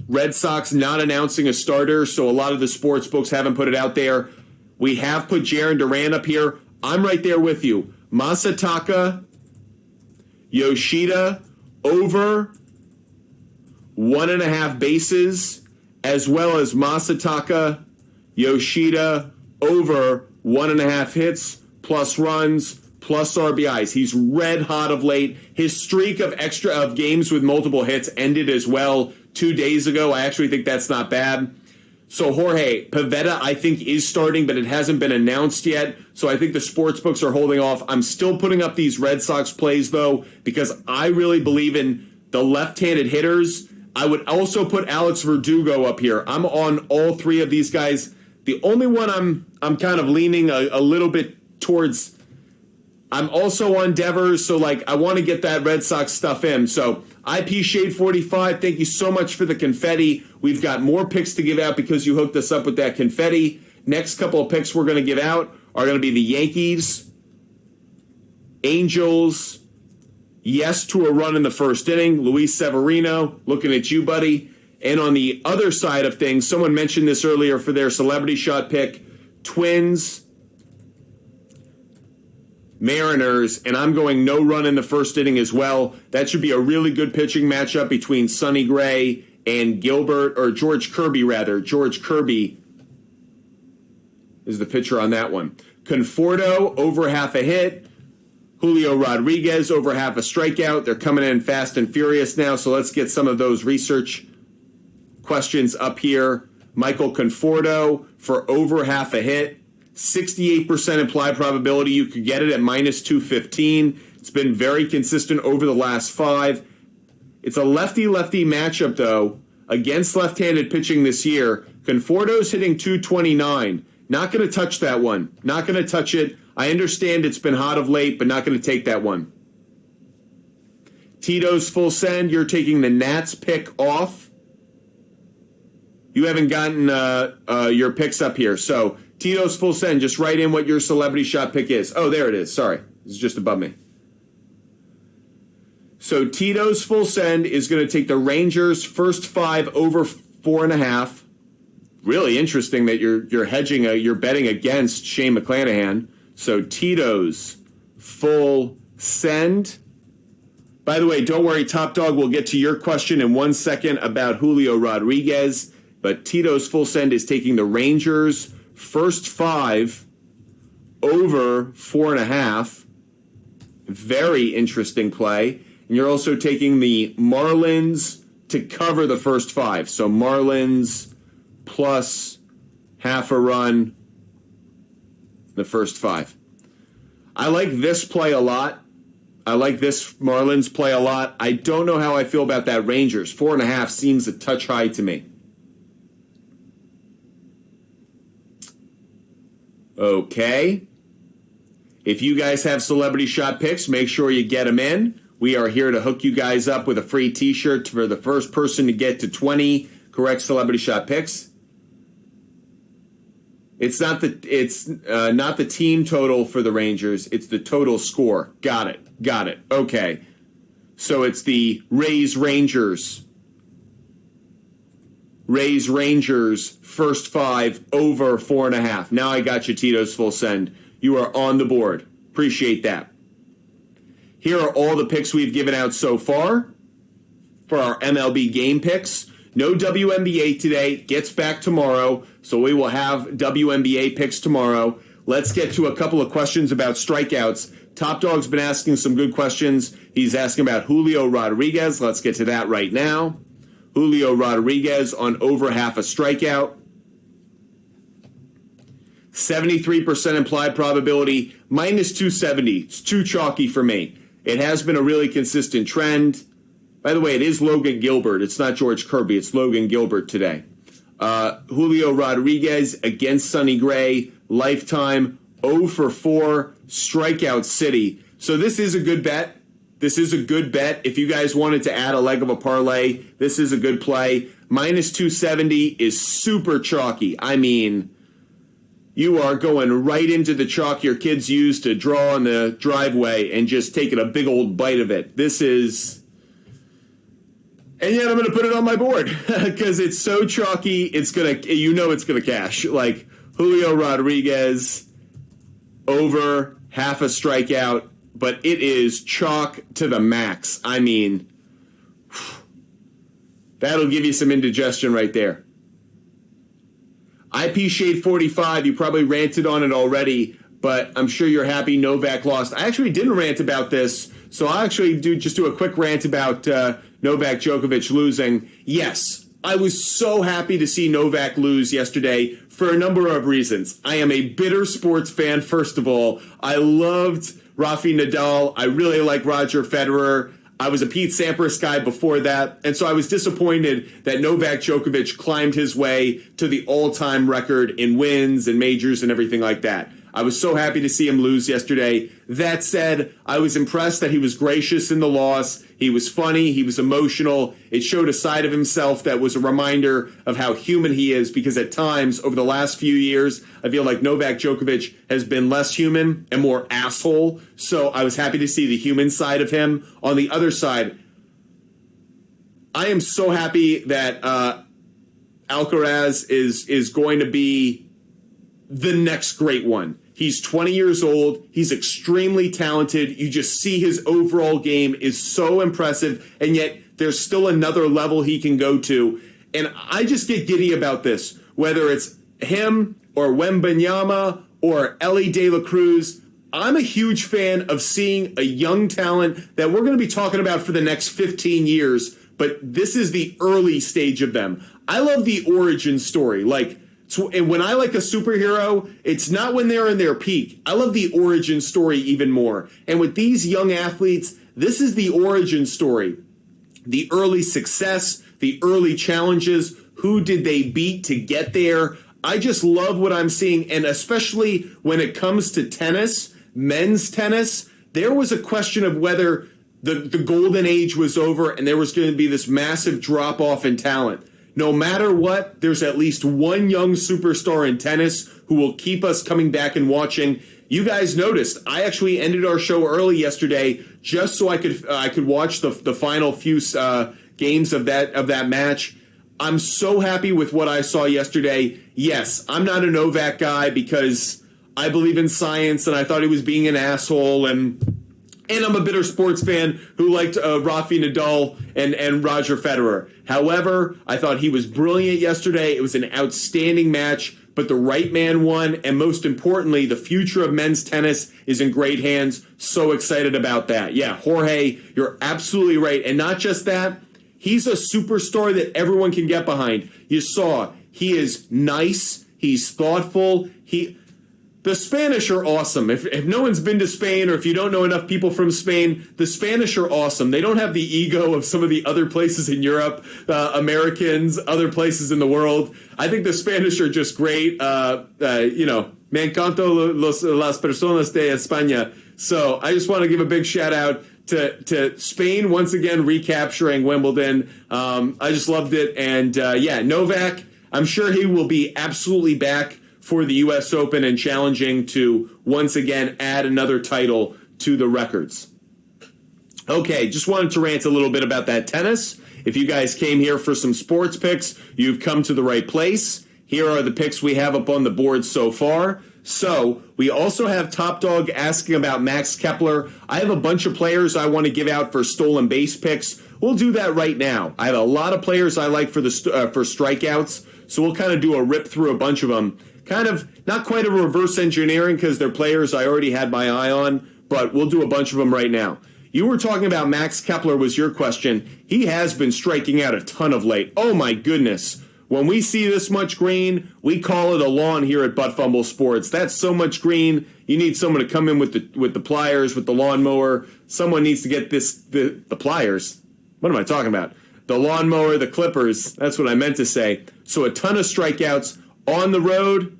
Red Sox not announcing a starter, so a lot of the sports books haven't put it out there. We have put Jarren Duran up here. I'm right there with you. Masataka, Yoshida, over 1.5 bases, as well as Masataka, Yoshida, over 1.5 hits, plus runs, plus RBIs. He's red hot of late. His streak of games with multiple hits ended as well 2 days ago. I actually think that's not bad. So Jorge, Pivetta I think is starting, but it hasn't been announced yet. So I think the sports books are holding off. I'm still putting up these Red Sox plays though, because I really believe in the left-handed hitters. I would also put Alex Verdugo up here. I'm on all three of these guys. The only one I'm kind of leaning a little bit towards. I'm also on Devers, so I want to get that Red Sox stuff in. So IP Shade 45, thank you so much for the confetti. We've got more picks to give out because you hooked us up with that confetti. Next couple of picks we're going to give out are going to be the Yankees, Angels, yes to a run in the first inning. Luis Severino, looking at you, buddy. And on the other side of things, someone mentioned this earlier for their celebrity shot pick, Twins, Mariners, and I'm going no run in the first inning as well. That should be a really good pitching matchup between Sonny Gray and George Kirby, rather. George Kirby is the pitcher on that one. Conforto, over half a hit. Julio Rodriguez, over half a strikeout. They're coming in fast and furious now, so let's get some of those research questions up here. Michael Conforto for over half a hit. 68% implied probability you could get it at minus 215. It's been very consistent over the last 5. It's a lefty-lefty matchup, though, against left-handed pitching this year. Conforto's hitting 229. Not going to touch that one. Not going to touch it. I understand it's been hot of late, but not going to take that one. Tito's full send. You're taking the Nats pick off. You haven't gotten your picks up here. So Tito's Full Send, just write in what your celebrity shot pick is. Oh, there it is. Sorry. It's just above me. So Tito's Full Send is going to take the Rangers first 5 over 4.5. Really interesting that you're hedging, you're betting against Shane McClanahan. So Tito's Full Send. By the way, don't worry, Top Dog, we'll get to your question in 1 second about Julio Rodriguez. But Tito's Full Send is taking the Rangers first 5 over 4.5. Very interesting play. And you're also taking the Marlins to cover the first 5. So Marlins plus half a run, the first 5. I like this play a lot. I like this Marlins play a lot. I don't know how I feel about that Rangers. 4.5 seems a touch high to me. Okay. If you guys have celebrity shot picks, make sure you get them in. We are here to hook you guys up with a free t-shirt for the first person to get to 20 correct celebrity shot picks. It's not the team total for the Rangers. It's the total score. Got it. Okay. So it's the Rays Rangers first 5 over 4.5. Now I got you, Tito's Full Send. You are on the board. Appreciate that. Here are all the picks we've given out so far for our MLB game picks. No WNBA today. Gets back tomorrow. So we will have WNBA picks tomorrow. Let's get to a couple of questions about strikeouts. Top Dog's been asking some good questions. He's asking about Julio Rodriguez. Let's get to that right now. Julio Rodriguez on over half a strikeout. 73% implied probability, minus 270. It's too chalky for me. It has been a really consistent trend. By the way, it is Logan Gilbert. It's not George Kirby. It's Logan Gilbert today. Julio Rodriguez against Sonny Gray. Lifetime 0 for 4. Strikeout City. So this is a good bet. If you guys wanted to add a leg of a parlay, this is a good play. Minus 270 is super chalky. I mean, you are going right into the chalk your kids use to draw on the driveway and just taking a big old bite of it. This is... And yet I'm going to put it on my board because it's so chalky, it's going to cash. Like Julio Rodriguez over half a strikeout, but it is chalk to the max. I mean, that'll give you some indigestion right there. IP Shade 45, you probably ranted on it already, but I'm sure you're happy Novak lost. I actually didn't rant about this, so I'll actually do a quick rant about Novak Djokovic losing. Yes, I was so happy to see Novak lose yesterday for a number of reasons. I am a bitter sports fan, first of all. I loved Rafi Nadal. I really like Roger Federer. I was a Pete Sampras guy before that, and so I was disappointed that Novak Djokovic climbed his way to the all-time record in wins and majors and everything like that. I was so happy to see him lose yesterday. That said, I was impressed that he was gracious in the loss. He was funny. He was emotional. It showed a side of himself that was a reminder of how human he is, because at times over the last few years, I feel like Novak Djokovic has been less human and more asshole. So I was happy to see the human side of him. On the other side, I am so happy that Alcaraz is going to be the next great one. He's 20 years old. He's extremely talented. You just see his overall game is so impressive, and yet there's still another level he can go to. And I just get giddy about this, whether it's him or Wembanyama or Ellie De La Cruz. I'm a huge fan of seeing a young talent that we're going to be talking about for the next 15 years, but this is the early stage of them. I love the origin story. And when I like a superhero, it's not when they're in their peak. I love the origin story even more. And with these young athletes, this is the origin story. The early success, the early challenges, who did they beat to get there? I just love what I'm seeing, and especially when it comes to tennis, men's tennis, there was a question of whether the golden age was over and there was going to be this massive drop-off in talent. no matter what, there's at least one young superstar in tennis who will keep us coming back and watching. You guys noticed, I actually ended our show early yesterday just so I could watch the final few games of that match. I'm so happy with what I saw yesterday. Yes, I'm not a Novak guy because I believe in science and I thought he was being an asshole, and I'm a bitter sports fan who liked Rafi Nadal and Roger Federer. However, I thought he was brilliant yesterday. It was an outstanding match, but the right man won, and most importantly, the future of men's tennis is in great hands. So excited about that. Yeah, Jorge, you're absolutely right. And not just that, he's a superstar that everyone can get behind. You saw, he is nice, he's thoughtful, the Spanish are awesome. If no one's been to Spain, or if you don't know enough people from Spain, the Spanish are awesome. They don't have the ego of some of the other places in Europe, Americans, other places in the world. I think the Spanish are just great. Me encanto las personas de España. So I just want to give a big shout out to Spain once again recapturing Wimbledon. I just loved it. And Novak, I'm sure he will be absolutely back for the U.S. Open and challenging to once again add another title to the records. Okay, just wanted to rant a little bit about that tennis. If you guys came here for some sports picks, you've come to the right place. Here are the picks we have up on the board so far. So we also have Top Dog asking about Max Kepler. I have a bunch of players I want to give out for stolen base picks. We'll do that right now. I have a lot of players I like for for strikeouts, so we'll kind of do a rip through a bunch of them. Kind of not quite a reverse engineering because they're players I already had my eye on, but we'll do a bunch of them right now. You were talking about Max Kepler was your question. He has been striking out a ton of late. Oh my goodness. When we see this much green, we call it a lawn here at Butt Fumble Sports. That's so much green. You need someone to come in with the pliers, with the lawnmower. Someone needs to get the pliers. What am I talking about? The lawnmower, the clippers. That's what I meant to say. So a ton of strikeouts on the road.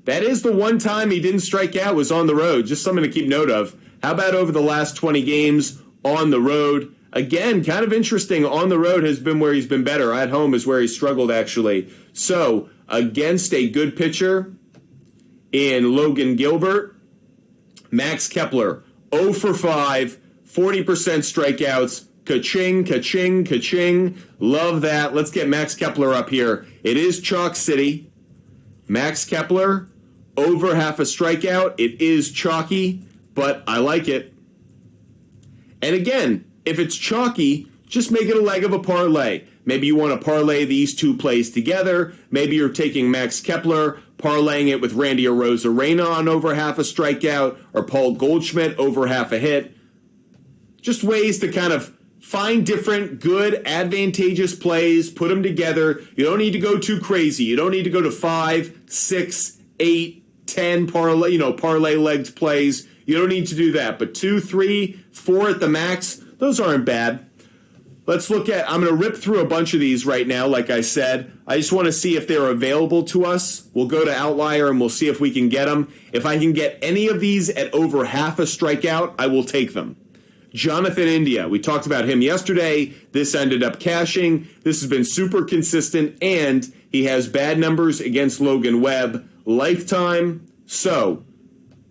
That is the one time he didn't strike out, was on the road. Just something to keep note of. How about over the last 20 games on the road? Again, kind of interesting. On the road has been where he's been better. At home is where he struggled, actually. So, against a good pitcher in Logan Gilbert, Max Kepler, 0 for 5, 40% strikeouts. Ka-ching, ka-ching, ka-ching. Love that. Let's get Max Kepler up here. It is Chalk City. Max Kepler, over half a strikeout. It is chalky, but I like it. And again, if it's chalky, just make it a leg of a parlay. Maybe you want to parlay these two plays together. Maybe you're taking Max Kepler, parlaying it with Randy Arozarena on over half a strikeout, or Paul Goldschmidt over half a hit. Just ways to kind of find different, good, advantageous plays, put them together. You don't need to go too crazy. You don't need to go to 5, 6, 8, 10 parlay-legged plays. You don't need to do that. But 2, 3, 4 at the max, those aren't bad. Let's look at, I'm going to rip through a bunch of these right now, like I said. I just want to see if they're available to us. We'll go to Outlier and we'll see if we can get them. If I can get any of these at over half a strikeout, I will take them. Jonathan India, we talked about him yesterday. This ended up cashing. This has been super consistent, and he has bad numbers against Logan Webb lifetime. So,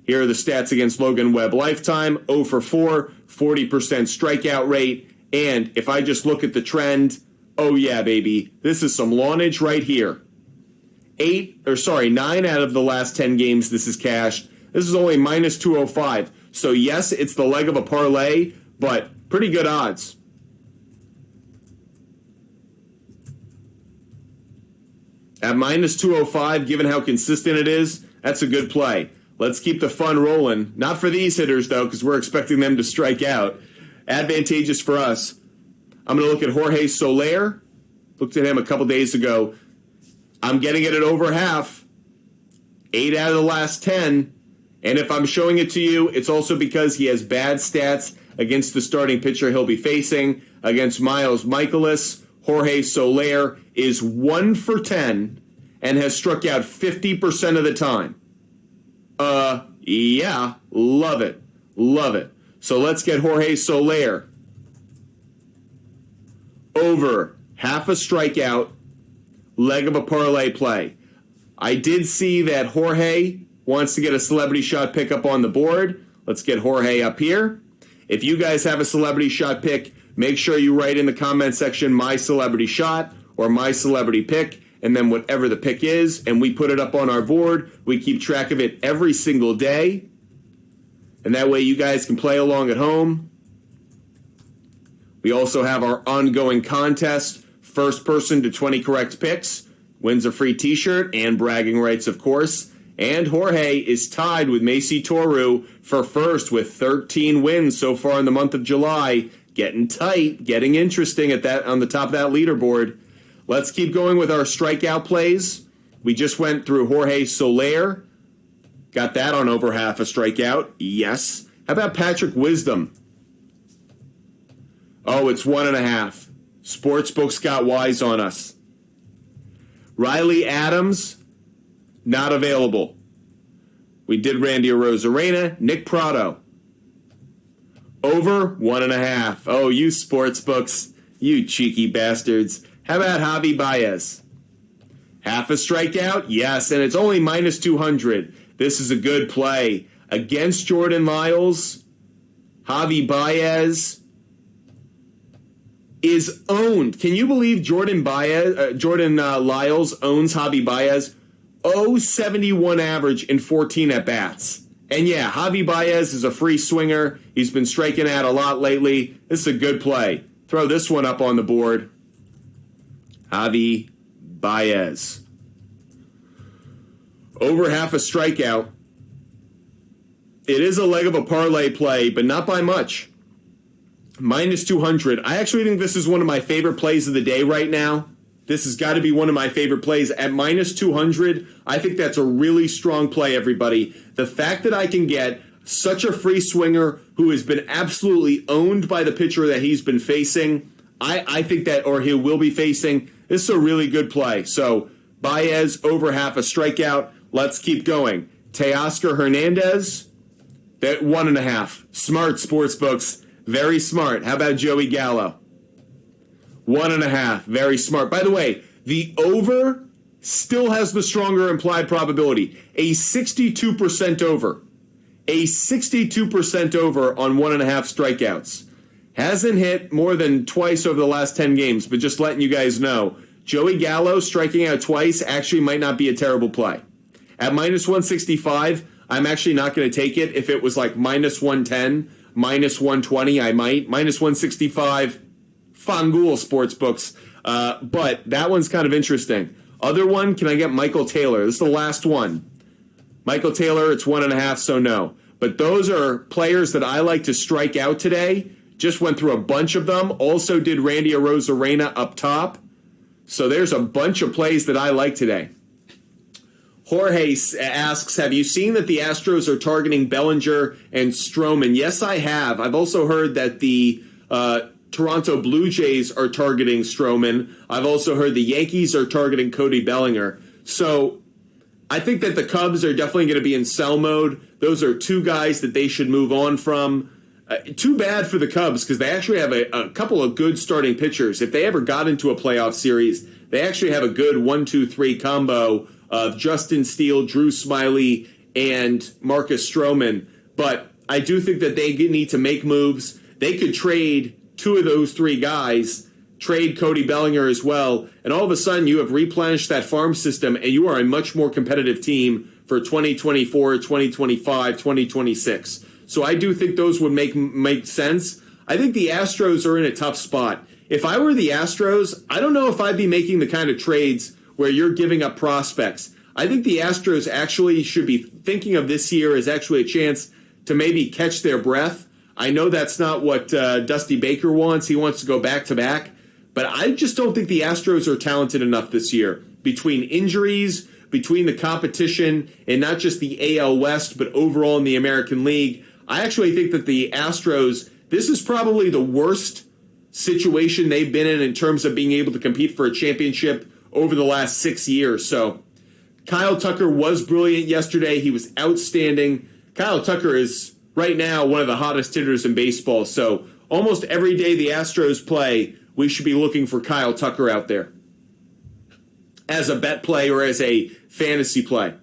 here are the stats against Logan Webb lifetime. 0 for 4, 40% strikeout rate. And if I just look at the trend, oh yeah, baby, this is some lawnage right here. 9 out of the last 10 games this is cashed. This is only minus 205. So yes, it's the leg of a parlay, but pretty good odds. At minus 205, given how consistent it is, that's a good play. Let's keep the fun rolling. Not for these hitters, though, because we're expecting them to strike out. Advantageous for us. I'm going to look at Jorge Soler. Looked at him a couple days ago. I'm getting it at over half. 8 out of the last 10. And if I'm showing it to you, it's also because he has bad stats against the starting pitcher he'll be facing. Against Miles Michaelis, Jorge Soler is 1 for 10 and has struck out 50% of the time. Yeah, love it. Love it. So let's get Jorge Soler over half a strikeout leg of a parlay play. I did see that Jorge wants to get a celebrity shot pick up on the board. Let's get Jorge up here. If you guys have a celebrity shot pick, make sure you write in the comment section my celebrity shot or my celebrity pick, and then whatever the pick is, and we put it up on our board. We keep track of it every single day, and that way you guys can play along at home. We also have our ongoing contest. First person to 20 correct picks wins a free t-shirt and bragging rights, of course. And Jorge is tied with Macy Toru for first with 13 wins so far in the month of July. Getting tight, getting interesting at that on the top of that leaderboard. Let's keep going with our strikeout plays. We just went through Jorge Soler. Got that on over half a strikeout. Yes. How about Patrick Wisdom? Oh, it's 1.5. Sportsbooks got wise on us. Riley Adams, not available. We did Randy Arozarena. Nick Prado. Over 1.5. Oh, you sportsbooks, you cheeky bastards. How about Javi Baez? Half a strikeout? Yes, and it's only minus 200. This is a good play. Against Jordan Lyles, Javi Baez is owned. Can you believe Jordan Lyles owns Javi Baez? 0.71 average in 14 at-bats. And yeah, Javi Baez is a free swinger. He's been striking out a lot lately. This is a good play. Throw this one up on the board. Javi Baez. Over half a strikeout. It is a leg of a parlay play, but not by much. Minus 200. I actually think this is one of my favorite plays of the day right now. This has got to be one of my favorite plays. At minus 200, I think that's a really strong play, everybody. The fact that I can get such a free swinger who has been absolutely owned by the pitcher that he's been facing, I think that, or he will be facing, this is a really good play. So, Baez over half a strikeout. Let's keep going. Teoscar Hernandez, that 1.5. Smart sportsbooks. Very smart. How about Joey Gallo? 1.5. Very smart. By the way, the over still has the stronger implied probability. A 62% over. A 62% over on 1.5 strikeouts. Hasn't hit more than twice over the last 10 games, but just letting you guys know, Joey Gallo striking out twice actually might not be a terrible play. At minus 165, I'm actually not going to take it. If it was like minus 110, minus 120, I might. Minus 165, Fumble sportsbooks. But that one's kind of interesting. Other one, can I get Michael Taylor? This is the last one. Michael Taylor, it's 1.5, so no. But those are players that I like to strike out today. Just went through a bunch of them. Also did Randy Arozarena up top. So there's a bunch of plays that I like today. Jorge asks, have you seen that the Astros are targeting Bellinger and Stroman? Yes, I have. I've also heard that the Toronto Blue Jays are targeting Stroman. I've also heard the Yankees are targeting Cody Bellinger. So I think that the Cubs are definitely going to be in sell mode. Those are two guys that they should move on from. Too bad for the Cubs because they actually have a couple of good starting pitchers. If they ever got into a playoff series, they actually have a good 1-2-3 combo of Justin Steele, Drew Smyly, and Marcus Stroman. But I do think that they need to make moves. They could trade two of those three guys, trade Cody Bellinger as well, and all of a sudden you have replenished that farm system and you are a much more competitive team for 2024, 2025, 2026. So I do think those would make sense. I think the Astros are in a tough spot. If I were the Astros, I don't know if I'd be making the kind of trades where you're giving up prospects. I think the Astros actually should be thinking of this year as actually a chance to maybe catch their breath. I know that's not what Dusty Baker wants. He wants to go back-to-back. But I just don't think the Astros are talented enough this year. Between injuries, between the competition, and not just the AL West, but overall in the American League, I actually think that the Astros, this is probably the worst situation they've been in terms of being able to compete for a championship over the last 6 years. So Kyle Tucker was brilliant yesterday. He was outstanding. Kyle Tucker is right now one of the hottest hitters in baseball. So almost every day the Astros play, we should be looking for Kyle Tucker out there. as a bet play or as a fantasy play.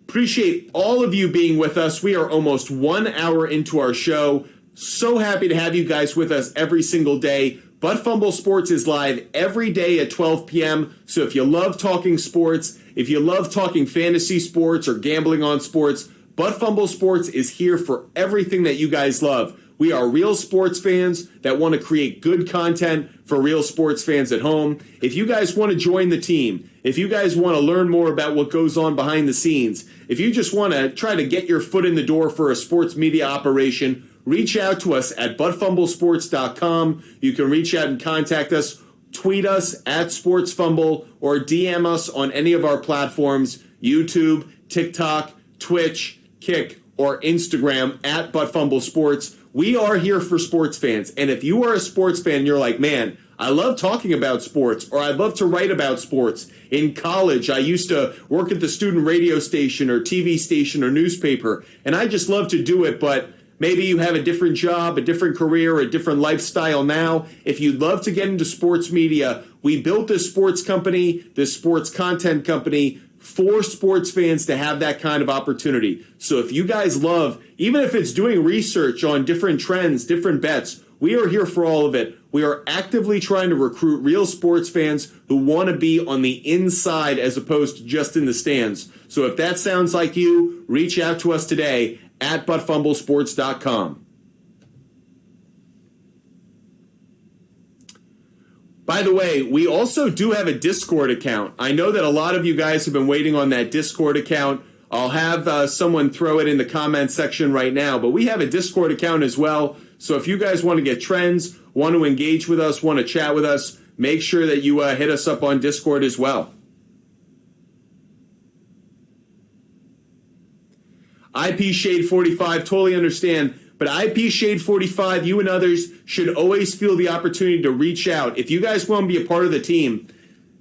Appreciate all of you being with us. We are almost 1 hour into our show. So happy to have you guys with us every single day. But Fumble Sports is live every day at 12 p.m. So if you love talking sports, if you love talking fantasy sports or gambling on sports, But Fumble Sports is here for everything that you guys love. We are real sports fans that want to create good content for real sports fans at home. If you guys want to join the team, if you guys want to learn more about what goes on behind the scenes, if you just want to try to get your foot in the door for a sports media operation, reach out to us at buttfumblesports.com. You can reach out and contact us, tweet us at SportsFumble, or DM us on any of our platforms, YouTube, TikTok, Twitch, Kick, or Instagram at buttfumblesports. We are here for sports fans, and if you are a sports fan and you're like, man, I love talking about sports, or I'd love to write about sports. In college, I used to work at the student radio station or TV station or newspaper, and I just love to do it, but maybe you have a different job, a different career, a different lifestyle now. If you'd love to get into sports media, we built this sports company, this sports content company, for sports fans to have that kind of opportunity. So if you guys love, even if it's doing research on different trends, different bets, we are here for all of it. We are actively trying to recruit real sports fans who want to be on the inside as opposed to just in the stands. So if that sounds like you, reach out to us today at buttfumblesports.com. By the way, we also do have a Discord account. I know that a lot of you guys have been waiting on that Discord account. I'll have someone throw it in the comment section right now, but we have a Discord account as well. So if you guys want to get trends, want to engage with us, want to chat with us, make sure that you hit us up on Discord as well. IP Shade 45, totally understand. But IP Shade 45, you and others should always feel the opportunity to reach out. If you guys want to be a part of the team,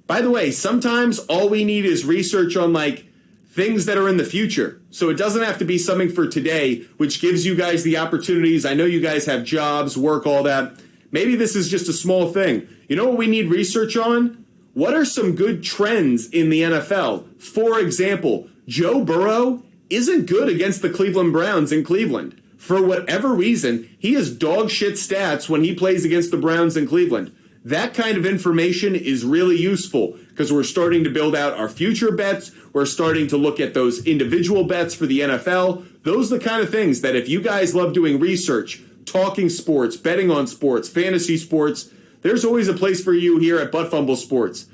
by the way, sometimes all we need is research on like things that are in the future. So it doesn't have to be something for today, which gives you guys the opportunities. I know you guys have jobs, work, all that. Maybe this is just a small thing. You know what we need research on? What are some good trends in the NFL? For example, Joe Burrow isn't good against the Cleveland Browns in Cleveland. For whatever reason, he has dog shit stats when he plays against the Browns in Cleveland. That kind of information is really useful because we're starting to build out our future bets. We're starting to look at those individual bets for the NFL. Those are the kind of things that if you guys love doing research, talking sports, betting on sports, fantasy sports, there's always a place for you here at Butt Fumble Sports.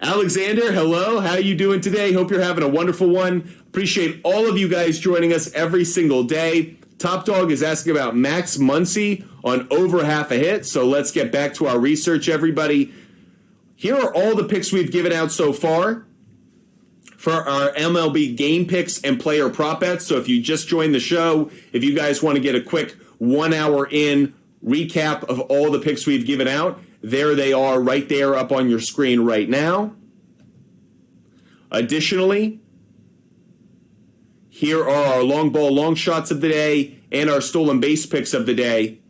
Alexander, hello. How are you doing today? Hope you're having a wonderful one. Appreciate all of you guys joining us every single day. Top Dog is asking about Max Muncy on over half a hit, so let's get back to our research, everybody. Here are all the picks we've given out so far for our MLB game picks and player prop bets. So if you just joined the show, if you guys want to get a quick 1 hour in recap of all the picks we've given out, there they are right there up on your screen right now. Additionally, here are our long ball, long shots of the day and our stolen base picks of the day.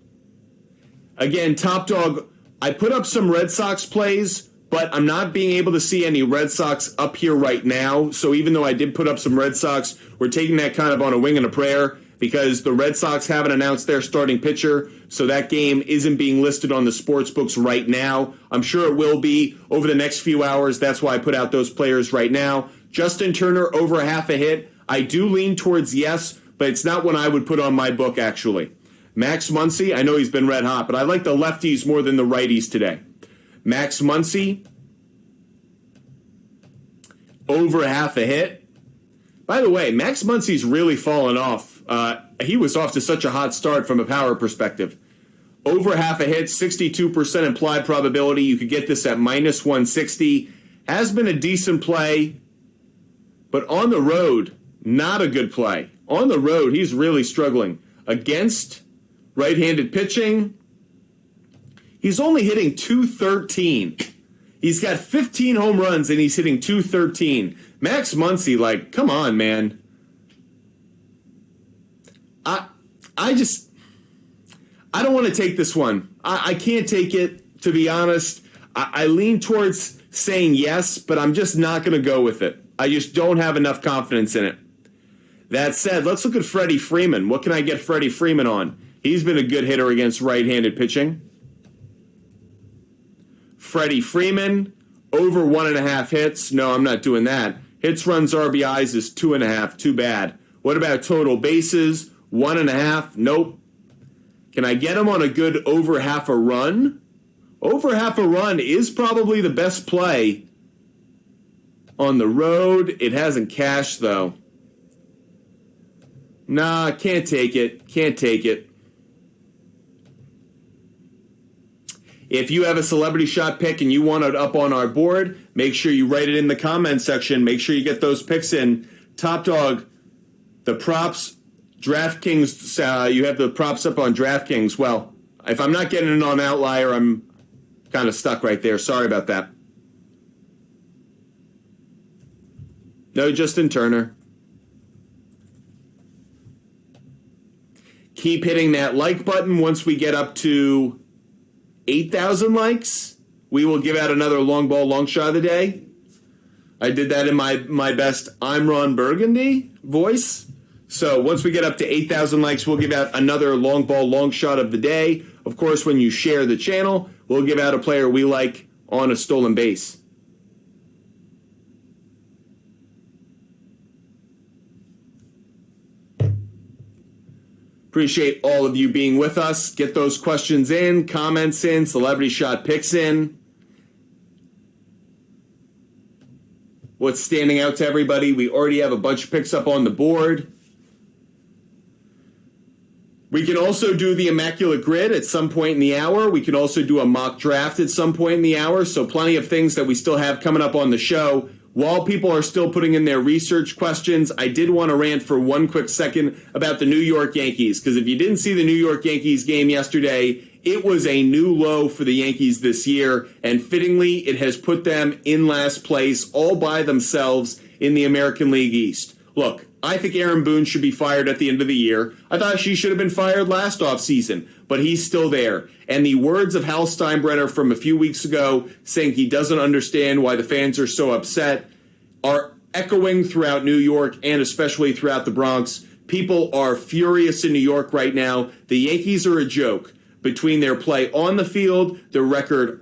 Again, Top Dog, I put up some Red Sox plays, but I'm not being able to see any Red Sox up here right now. So even though I did put up some Red Sox, we're taking that kind of on a wing and a prayer because the Red Sox haven't announced their starting pitcher. So that game isn't being listed on the sports books right now. I'm sure it will be over the next few hours. That's why I put out those players right now. Justin Turner over a half a hit. I do lean towards yes, but it's not one I would put on my book, actually. Max Muncy, I know he's been red hot, but I like the lefties more than the righties today. Max Muncy, over half a hit. By the way, Max Muncy's really fallen off. He was off to such a hot start from a power perspective. Over half a hit, 62% implied probability. You could get this at minus 160. Has been a decent play, but on the road, not a good play. On the road, he's really struggling. Against right-handed pitching, he's only hitting .213. He's got 15 home runs, and he's hitting .213. Max Muncy, like, come on, man. I don't want to take this one. I can't take it, to be honest. I lean towards saying yes, but I'm just not going to go with it. I just don't have enough confidence in it. That said, let's look at Freddie Freeman. What can I get Freddie Freeman on? He's been a good hitter against right-handed pitching. Freddie Freeman, over 1.5 hits. No, I'm not doing that. Hits, runs, RBIs is 2.5. Too bad. What about total bases? 1.5. Nope. Can I get him on a good over half a run? Over half a run is probably the best play on the road. It hasn't cashed, though. Nah, can't take it. Can't take it. If you have a celebrity shot pick and you want it up on our board, make sure you write it in the comments section. Make sure you get those picks in. Top Dog, the props, DraftKings, you have the props up on DraftKings. Well, if I'm not getting it on Outlier, I'm kind of stuck right there. Sorry about that. No Justin Turner. Keep hitting that like button. Once we get up to 8,000 likes, we will give out another long ball, long shot of the day. I did that in my best I'm Ron Burgundy voice. So once we get up to 8,000 likes, we'll give out another long ball, long shot of the day. Of course, when you share the channel, we'll give out a player we like on a stolen base. Appreciate all of you being with us. Get those questions in, comments in, celebrity shot picks in. What's standing out to everybody? We already have a bunch of picks up on the board. We can also do the Immaculate Grid at some point in the hour. We can also do a mock draft at some point in the hour. So plenty of things that we still have coming up on the show. While people are still putting in their research questions, I did want to rant for one quick second about the New York Yankees. Because if you didn't see the New York Yankees game yesterday, it was a new low for the Yankees this year. And fittingly, it has put them in last place all by themselves in the American League East. Look, I think Aaron Boone should be fired at the end of the year. I thought she should have been fired last offseason, but he's still there. And the words of Hal Steinbrenner from a few weeks ago saying he doesn't understand why the fans are so upset are echoing throughout New York and especially throughout the Bronx. People are furious in New York right now. The Yankees are a joke. Between their play on the field, their record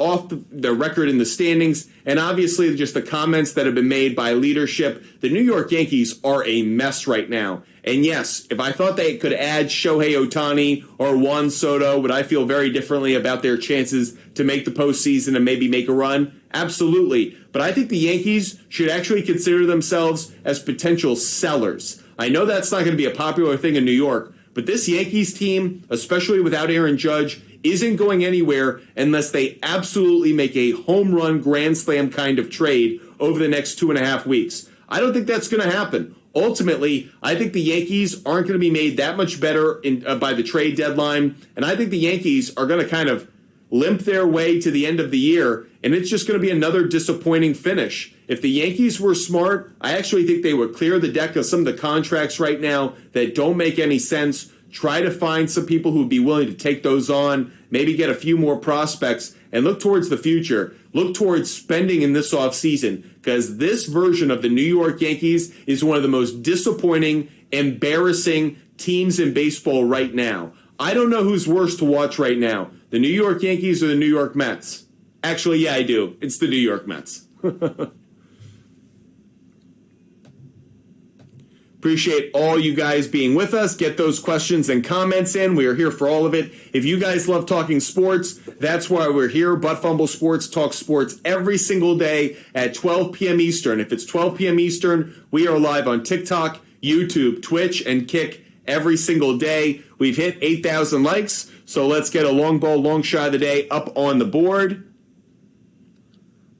their record in the standings, and obviously just the comments that have been made by leadership. The New York Yankees are a mess right now. And yes, if I thought they could add Shohei Ohtani or Juan Soto, would I feel very differently about their chances to make the postseason and maybe make a run? Absolutely. But I think the Yankees should actually consider themselves as potential sellers. I know that's not going to be a popular thing in New York, but this Yankees team, especially without Aaron Judge, isn't going anywhere unless they absolutely make a home run grand slam kind of trade over the next 2.5 weeks. I don't think that's going to happen. Ultimately, I think the Yankees aren't going to be made that much better by the trade deadline, and I think the Yankees are going to kind of limp their way to the end of the year, and it's just going to be another disappointing finish. If the Yankees were smart, I actually think they would clear the deck of some of the contracts right now that don't make any sense, try to find some people who would be willing to take those on, maybe get a few more prospects, and look towards the future. Look towards spending in this offseason, because this version of the New York Yankees is one of the most disappointing, embarrassing teams in baseball right now. I don't know who's worse to watch right now, the New York Yankees or the New York Mets. Actually, yeah, I do. It's the New York Mets. Appreciate all you guys being with us. Get those questions and comments in. We are here for all of it. If you guys love talking sports, that's why we're here. But Fumble Sports talks sports every single day at 12 p.m. Eastern. If it's 12 p.m. Eastern, we are live on TikTok, YouTube, Twitch, and Kick every single day. We've hit 8,000 likes, so let's get a long ball, long shot of the day up on the board.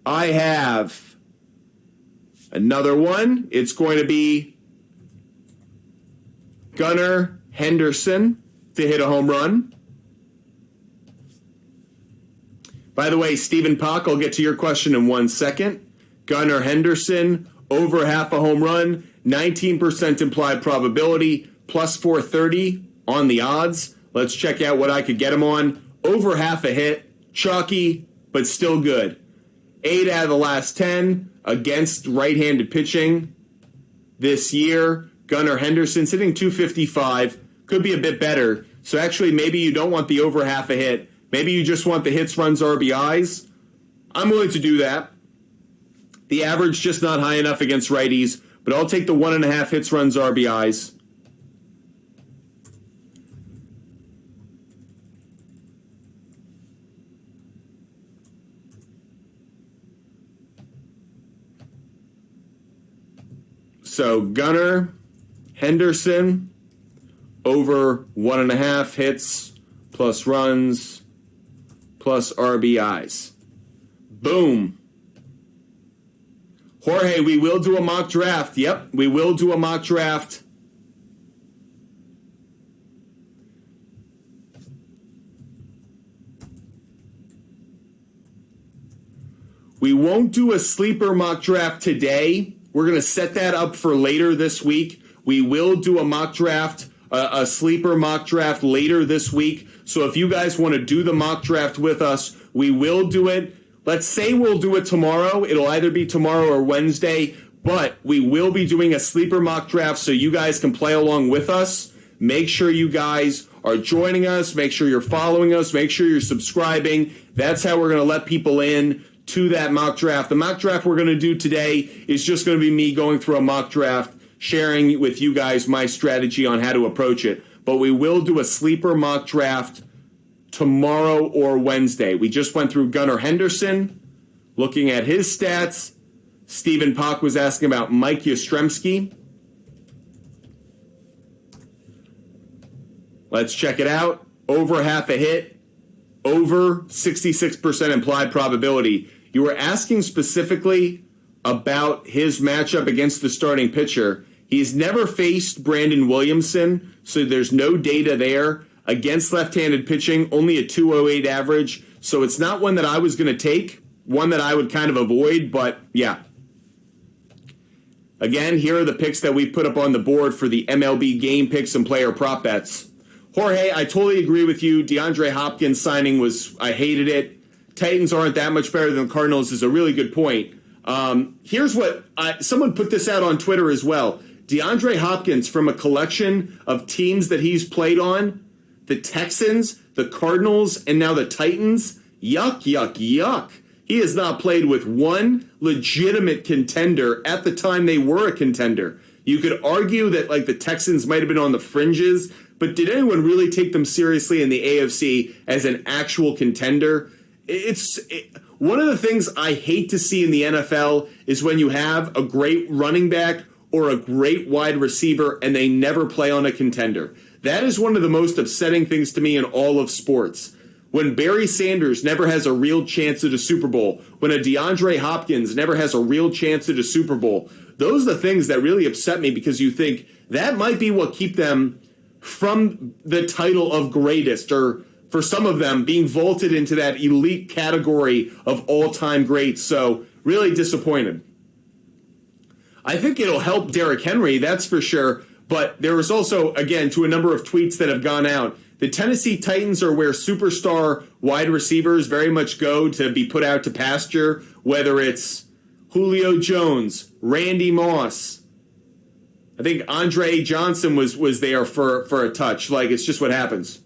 I have another one. It's going to be Gunnar Henderson to hit a home run. By the way, Stephen Pock, I'll get to your question in 1 second. Gunnar Henderson, over half a home run, 19% implied probability, plus 430 on the odds. Let's check out what I could get him on. Over half a hit, chalky, but still good. 8 out of the last 10 against right-handed pitching this year. Gunnar Henderson's hitting .255. Could be a bit better. So actually, maybe you don't want the over half a hit. Maybe you just want the hits, runs, RBIs. I'm willing to do that. The average just not high enough against righties, but I'll take the 1.5 hits, runs, RBIs. So Gunnar, Henderson, over 1.5 hits, plus runs, plus RBIs. Boom. Jorge, we will do a mock draft. Yep, we will do a mock draft. We won't do a sleeper mock draft today. We're going to set that up for later this week. We will do a mock draft, a sleeper mock draft later this week. So if you guys want to do the mock draft with us, we will do it. Let's say we'll do it tomorrow. It'll either be tomorrow or Wednesday, but we will be doing a sleeper mock draft so you guys can play along with us. Make sure you guys are joining us. Make sure you're following us. Make sure you're subscribing. That's how we're going to let people in to that mock draft. The mock draft we're going to do today is just going to be me going through a mock draft, sharing with you guys my strategy on how to approach it. But we will do a sleeper mock draft tomorrow or Wednesday. We just went through Gunnar Henderson, looking at his stats. Stephen Pock was asking about Mike Yastrzemski. Let's check it out. Over half a hit, over 66% implied probability. You were asking specifically about his matchup against the starting pitcher. He's never faced Brandon Williamson, so there's no data there. Against left-handed pitching, only a 208 average, so it's not one that I was going to take, one that I would kind of avoid, but yeah. Again, here are the picks that we put up on the board for the MLB game picks and player prop bets. Jorge, I totally agree with you. DeAndre Hopkins signing I hated it. Titans aren't that much better than the Cardinals is a really good point. Here's what, someone put this out on Twitter as well. DeAndre Hopkins, from a collection of teams that he's played on, the Texans, the Cardinals, and now the Titans, yuck, yuck, yuck. He has not played with one legitimate contender at the time they were a contender. You could argue that like the Texans might have been on the fringes, but did anyone really take them seriously in the AFC as an actual contender? One of the things I hate to see in the NFL is when you have a great running back or a great wide receiver and they never play on a contender. That is one of the most upsetting things to me in all of sports. When Barry Sanders never has a real chance at a Super Bowl, when a DeAndre Hopkins never has a real chance at a Super Bowl, those are the things that really upset me because you think that might be what keep them from the title of greatest, or for some of them being vaulted into that elite category of all-time greats. So really disappointed. I think it'll help Derrick Henry, that's for sure. But there was also, again, to a number of tweets that have gone out, the Tennessee Titans are where superstar wide receivers very much go to be put out to pasture, whether it's Julio Jones, Randy Moss. I think Andre Johnson was there for a touch. Like, it's just what happens.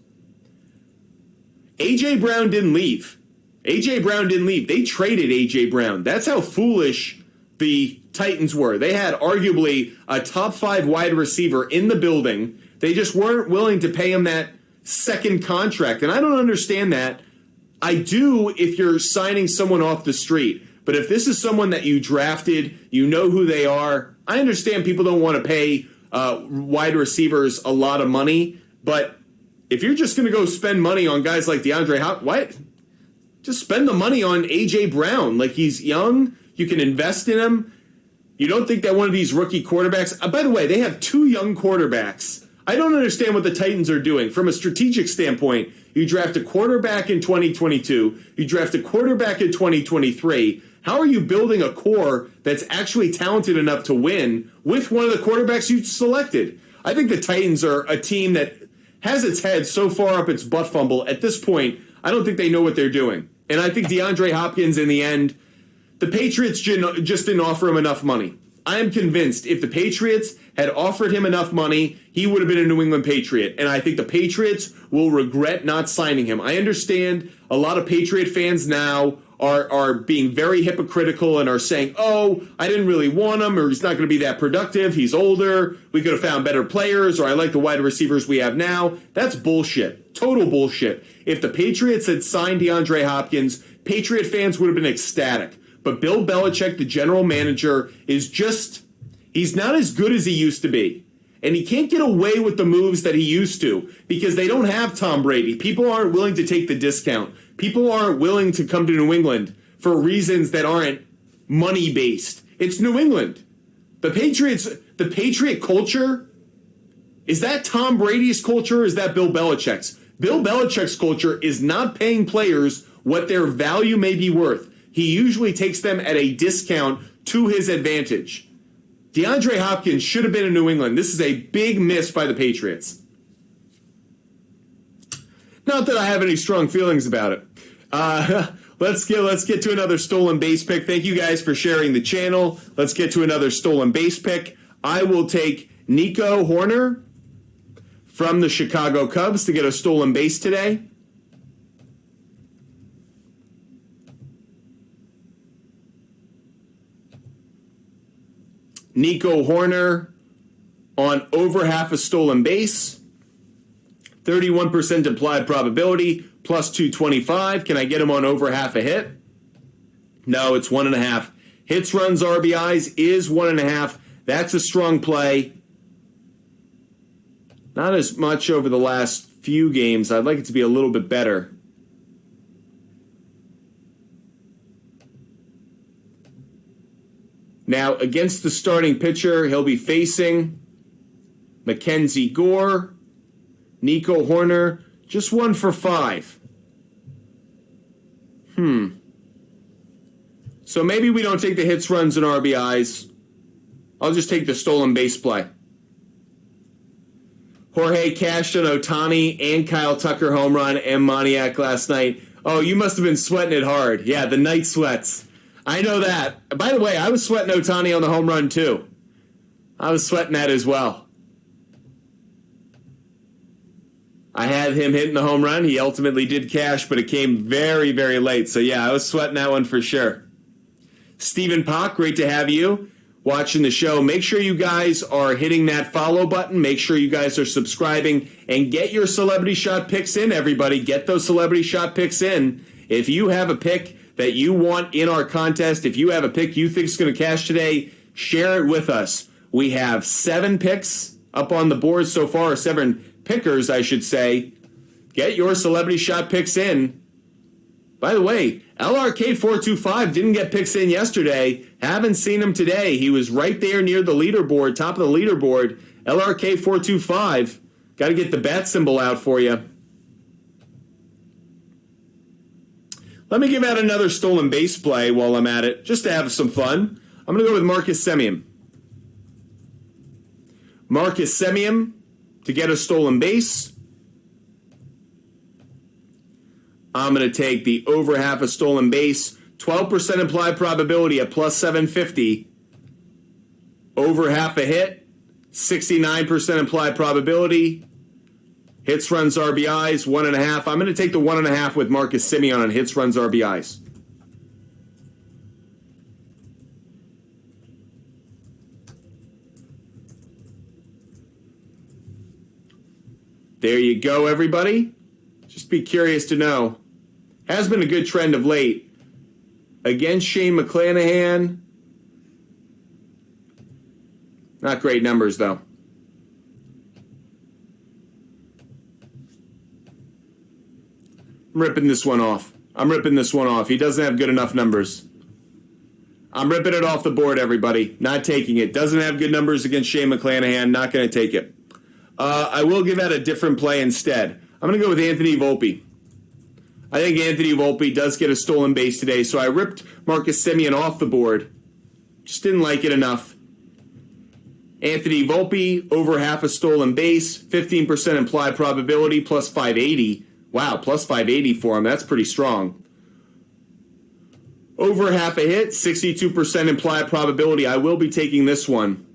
A.J. Brown didn't leave. A.J. Brown didn't leave. They traded A.J. Brown. That's how foolish the Titans were. They had arguably a top 5 wide receiver in the building. They just weren't willing to pay him that second contract. And I don't understand that. I do if you're signing someone off the street. But if this is someone that you drafted, you know who they are. I understand people don't want to pay wide receivers a lot of money. But if you're just going to go spend money on guys like DeAndre Hopkins, just spend the money on A.J. Brown. Like, he's young. You can invest in him. You don't think that one of these rookie quarterbacks... by the way, they have 2 young quarterbacks. I don't understand what the Titans are doing. From a strategic standpoint, you draft a quarterback in 2022. You draft a quarterback in 2023. How are you building a core that's actually talented enough to win with one of the quarterbacks you selected? I think the Titans are a team that has its head so far up its butt fumble. At this point, I don't think they know what they're doing. And I think DeAndre Hopkins, in the end, the Patriots just didn't offer him enough money. I am convinced if the Patriots had offered him enough money, he would have been a New England Patriot. And I think the Patriots will regret not signing him. I understand a lot of Patriot fans now are being very hypocritical and are saying, oh, I didn't really want him, or he's not going to be that productive. He's older. We could have found better players, or I like the wide receivers we have now. That's bullshit. Total bullshit. If the Patriots had signed DeAndre Hopkins, Patriot fans would have been ecstatic. But Bill Belichick, the general manager, he's not as good as he used to be. And he can't get away with the moves that he used to because they don't have Tom Brady. People aren't willing to take the discount. People aren't willing to come to New England for reasons that aren't money-based. It's New England. The Patriot culture, is that Tom Brady's culture or is that Bill Belichick's? Bill Belichick's culture is not paying players what their value may be worth. He usually takes them at a discount to his advantage. DeAndre Hopkins should have been in New England. This is a big miss by the Patriots. Not that I have any strong feelings about it. Let's get to another stolen base pick. Thank you guys for sharing the channel. Let's get to another stolen base pick. I will take Nico Horner from the Chicago Cubs to get a stolen base today. Nico Horner on over half a stolen base. 31% implied probability, plus 225. Can I get him on over half a hit? No, it's 1.5. Hits, runs, RBIs is 1.5. That's a strong play. Not as much over the last few games. I'd like it to be a little bit better. Now, against the starting pitcher, he'll be facing Mackenzie Gore, Nico Horner, just 1 for 5. So maybe we don't take the hits, runs, and RBIs. I'll just take the stolen base play. Jorge cashed an Ohtani and Kyle Tucker home run and Moniak last night. Oh, you must have been sweating it hard. Yeah, the night sweats. I know that. By the way, I was sweating Ohtani on the home run, too. I was sweating that as well. I had him hitting the home run. He ultimately did cash, but it came very, very late. So, yeah, I was sweating that one for sure. Stephen Pock, great to have you watching the show. Make sure you guys are hitting that follow button. Make sure you guys are subscribing. And get your Celebrity Shot picks in, everybody. Get those Celebrity Shot picks in. If you have a pick that you want in our contest, if you have a pick you think is going to cash today, share it with us. We have 7 picks up on the board so far, or 7 pickers, I should say. Get your Celebrity Shot picks in. By the way, LRK425 didn't get picks in yesterday. Haven't seen him today. He was right there near the leaderboard, top of the leaderboard. LRK425, got to get the bat symbol out for you. Let me give out another stolen base play while I'm at it, just to have some fun. I'm going to go with Marcus Semien. Marcus Semien to get a stolen base. I'm going to take the over half a stolen base. 12% implied probability at plus 750. Over half a hit. 69% implied probability. Hits, runs, RBIs, 1.5. I'm going to take the 1.5 with Marcus Semien on hits, runs, RBIs. There you go, everybody. Just be curious to know. Has been a good trend of late. Against Shane McClanahan. Not great numbers, though. I'm ripping this one off. He doesn't have good enough numbers. I'm ripping it off the board, everybody. Not taking it. Doesn't have good numbers against Shane McClanahan. Not going to take it. I will give out a different play instead. I'm going to go with Anthony Volpe. I think Anthony Volpe does get a stolen base today, so I ripped Marcus Semien off the board. Just didn't like it enough. Anthony Volpe, over half a stolen base, 15% implied probability, plus 580. Wow, plus 580 for him. That's pretty strong. Over half a hit, 62% implied probability. I will be taking this one.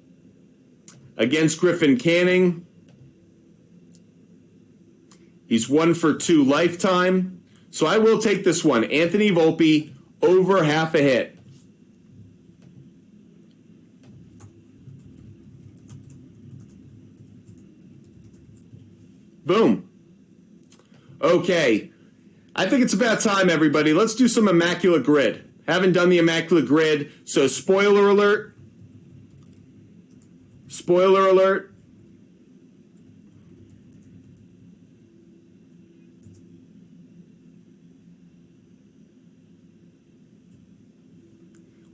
Against Griffin Canning. He's 1 for 2 lifetime. So I will take this one. Anthony Volpe, over half a hit. Boom. Okay. I think it's about time, everybody. Let's do some Immaculate Grid. Haven't done the Immaculate Grid, so spoiler alert. Spoiler alert.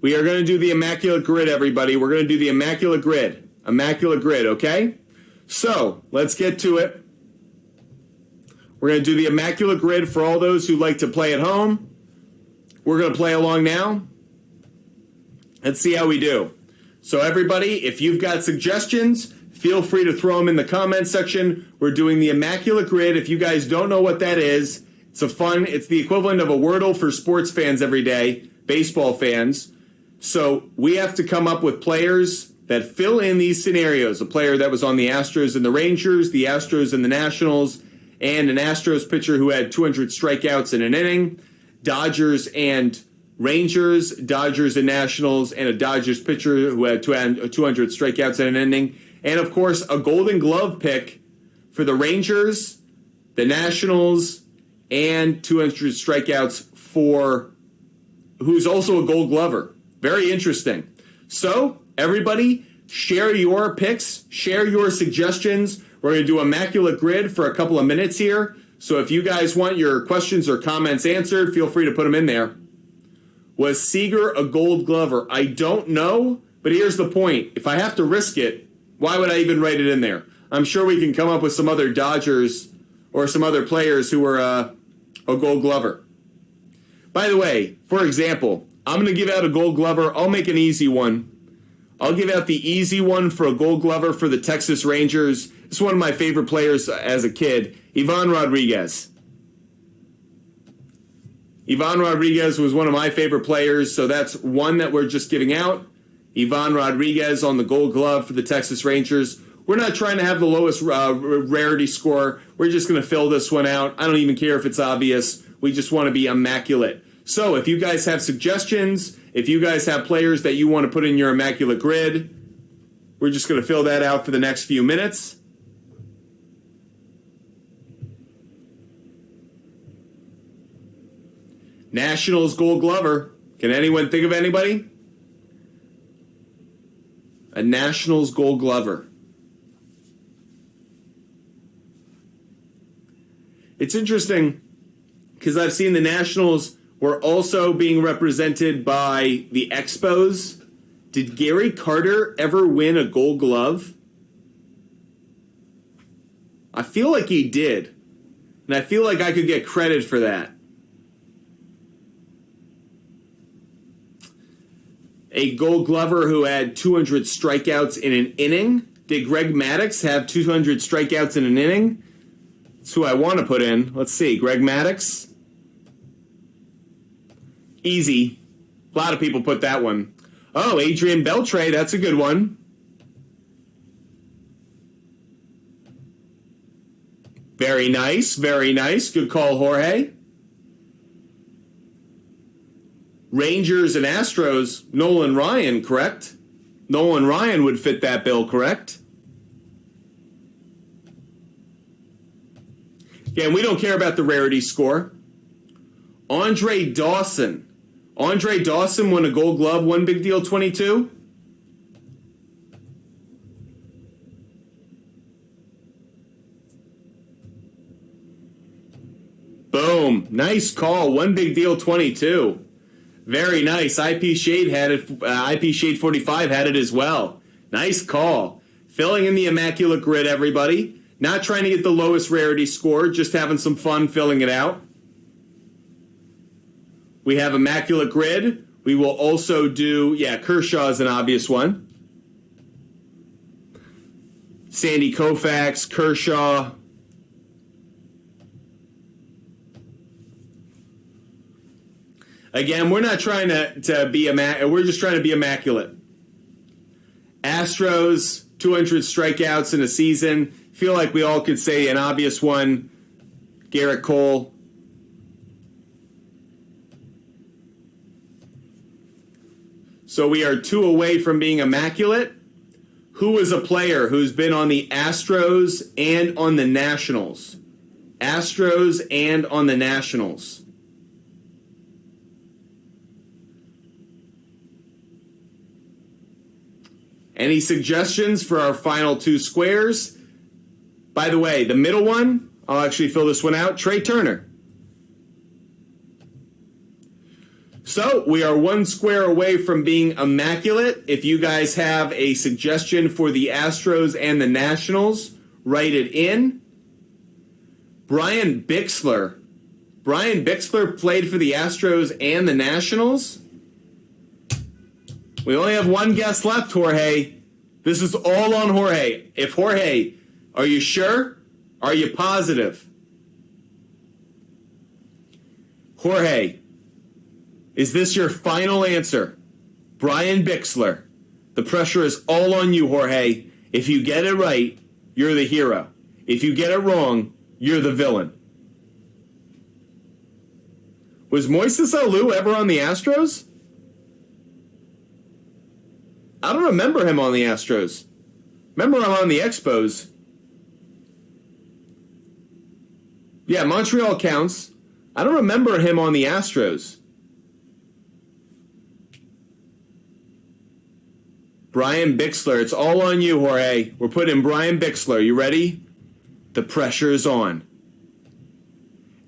We are going to do the Immaculate Grid, everybody. We're going to do the Immaculate Grid. Immaculate Grid, okay? So, let's get to it. We're going to do the Immaculate Grid for all those who like to play at home. We're going to play along now. Let's see how we do. So everybody, if you've got suggestions, feel free to throw them in the comment section. We're doing the Immaculate Grid. If you guys don't know what that is, it's the equivalent of a Wordle for sports fans every day, baseball fans. So we have to come up with players that fill in these scenarios. A player that was on the Astros and the Rangers, the Astros and the Nationals, and an Astros pitcher who had 200 strikeouts in an inning, Dodgers and Rangers, Dodgers and Nationals, and a Dodgers pitcher who had 200 strikeouts in an inning, and of course a Golden Glove pick for the Rangers, the Nationals, and 200 strikeouts for who's also a Gold Glover. Very interesting. So, everybody, share your picks, share your suggestions. We're going to do Immaculate Grid for a couple of minutes here. So if you guys want your questions or comments answered, feel free to put them in there. Was Seager a Gold Glover? I don't know, but here's the point. If I have to risk it, why would I even write it in there? I'm sure we can come up with some other Dodgers or some other players who were a Gold Glover. By the way, for example, I'm going to give out a Gold Glover. I'll make an easy one. I'll give out the easy one for a Gold Glover for the Texas Rangers. It's one of my favorite players as a kid, Ivan Rodriguez. Ivan Rodriguez was one of my favorite players, so that's one that we're just giving out. Ivan Rodriguez on the Gold Glove for the Texas Rangers. We're not trying to have the lowest rarity score. We're just going to fill this one out. I don't even care if it's obvious. We just want to be immaculate. So if you guys have suggestions, if you guys have players that you want to put in your Immaculate Grid, we're just going to fill that out for the next few minutes. Nationals Gold Glover. Can anyone think of anybody? A Nationals Gold Glover. It's interesting because I've seen the Nationals were also being represented by the Expos. Did Gary Carter ever win a Gold Glove? I feel like he did. And I feel like I could get credit for that. A Gold Glover who had 200 strikeouts in an inning. Did Greg Maddux have 200 strikeouts in an inning? That's who I want to put in. Let's see. Greg Maddux. Easy. A lot of people put that one. Oh, Adrian Beltre. That's a good one. Very nice. Very nice. Good call, Jorge. Rangers and Astros, Nolan Ryan, correct? Nolan Ryan would fit that bill, correct? Again, we don't care about the rarity score. Andre Dawson. Andre Dawson won a Gold Glove, one big deal, 22. Boom. Nice call. One big deal, 22. Very nice. IP Shade had it. IP Shade 45 had it as well. Nice call. Filling in the Immaculate Grid, everybody. Not trying to get the lowest rarity score, just having some fun filling it out. We have Immaculate Grid. We will also do, Kershaw is an obvious one. Sandy Koufax, Kershaw. Again, we're not trying to be we're just trying to be immaculate. Astros, 200 strikeouts in a season. Feel like we all could say an obvious one. Garrett Cole. So we are 2 away from being immaculate. Who is a player who's been on the Astros and on the Nationals? Astros and on the Nationals. Any suggestions for our final 2 squares? By the way, the middle one, I'll actually fill this one out. Trey Turner. So we are 1 square away from being immaculate. If you guys have a suggestion for the Astros and the Nationals, write it in. Brian Bixler. Brian Bixler played for the Astros and the Nationals. We only have 1 guest left, Jorge. This is all on Jorge. If Jorge, are you sure? Are you positive? Jorge, is this your final answer? Brian Bixler. The pressure is all on you, Jorge. If you get it right, you're the hero. If you get it wrong, you're the villain. Was Moises Alou ever on the Astros? I don't remember him on the Astros. Remember him on the Expos. Yeah, Montreal counts. I don't remember him on the Astros. Brian Bixler. It's all on you, Jorge. We're putting Brian Bixler. You ready? The pressure is on.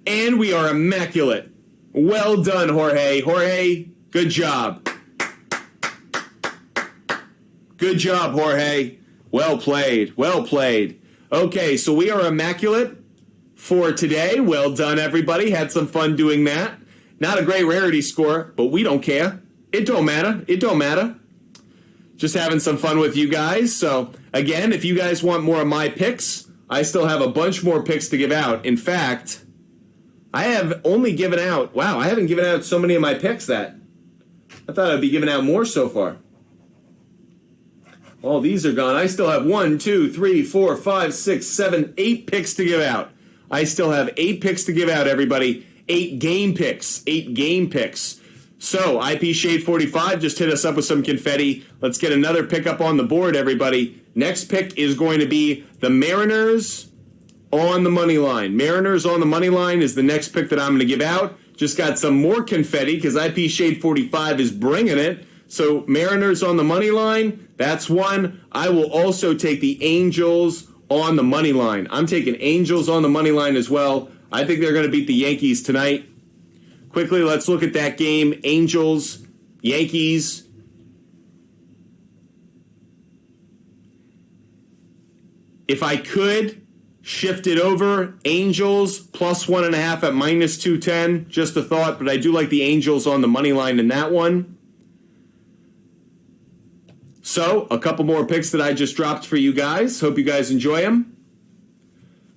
And we are immaculate. Well done, Jorge. Jorge, good job. Good job, Jorge. Well played. Well played. Okay, so we are immaculate for today. Well done, everybody. Had some fun doing that. Not a great rarity score, but we don't care. It don't matter. It don't matter. Just having some fun with you guys. So, again, if you guys want more of my picks, I still have a bunch more picks to give out. In fact, I have only given out, wow, I haven't given out so many of my picks that I thought I'd be giving out more so far. All these are gone. I still have 1, 2, 3, 4, 5, 6, 7, 8 picks to give out. I still have 8 picks to give out, everybody. 8 game picks. 8 game picks. So, IP Shade 45 just hit us up with some confetti. Let's get another pick up on the board, everybody. Next pick is going to be the Mariners on the money line. Mariners on the money line is the next pick that I'm going to give out. Just got some more confetti because IP Shade 45 is bringing it. So, Mariners on the money line, that's one. I will also take the Angels on the money line. I'm taking Angels on the money line as well. I think they're going to beat the Yankees tonight. Quickly, let's look at that game. Angels, Yankees. If I could shift it over, Angels plus 1.5 at minus 210. Just a thought, but I do like the Angels on the money line in that one. So, a couple more picks that I just dropped for you guys. Hope you guys enjoy them.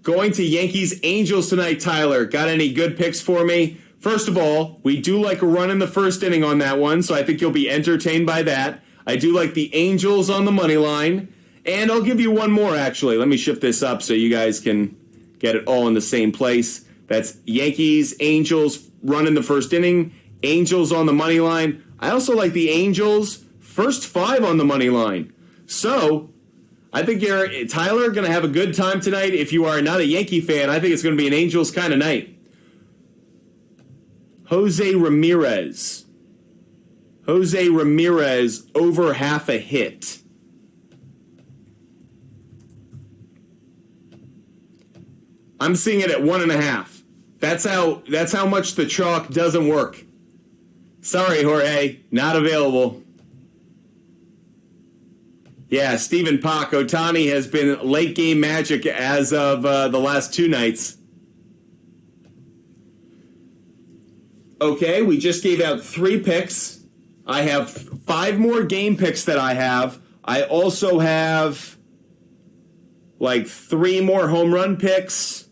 Going to Yankees Angels tonight, Tyler. Got any good picks for me? First of all, we do like a run in the first inning on that one, so I think you'll be entertained by that. I do like the Angels on the money line. And I'll give you one more, actually. Let me shift this up so you guys can get it all in the same place. That's Yankees, Angels, run in the first inning. Angels on the money line. I also like the Angels, first 5 on the money line. So, I think you're, Tyler, going to have a good time tonight. If you are not a Yankee fan, I think it's going to be an Angels kind of night. Jose Ramirez. Jose Ramirez over half a hit. I'm seeing it at 1.5. That's how much the chalk doesn't work. Sorry, Jorge, not available. Yeah, Stephen Pak, Ohtani has been late game magic as of the last 2 nights. Okay, we just gave out 3 picks. I have 5 more game picks that I have. I also have like 3 more home run picks.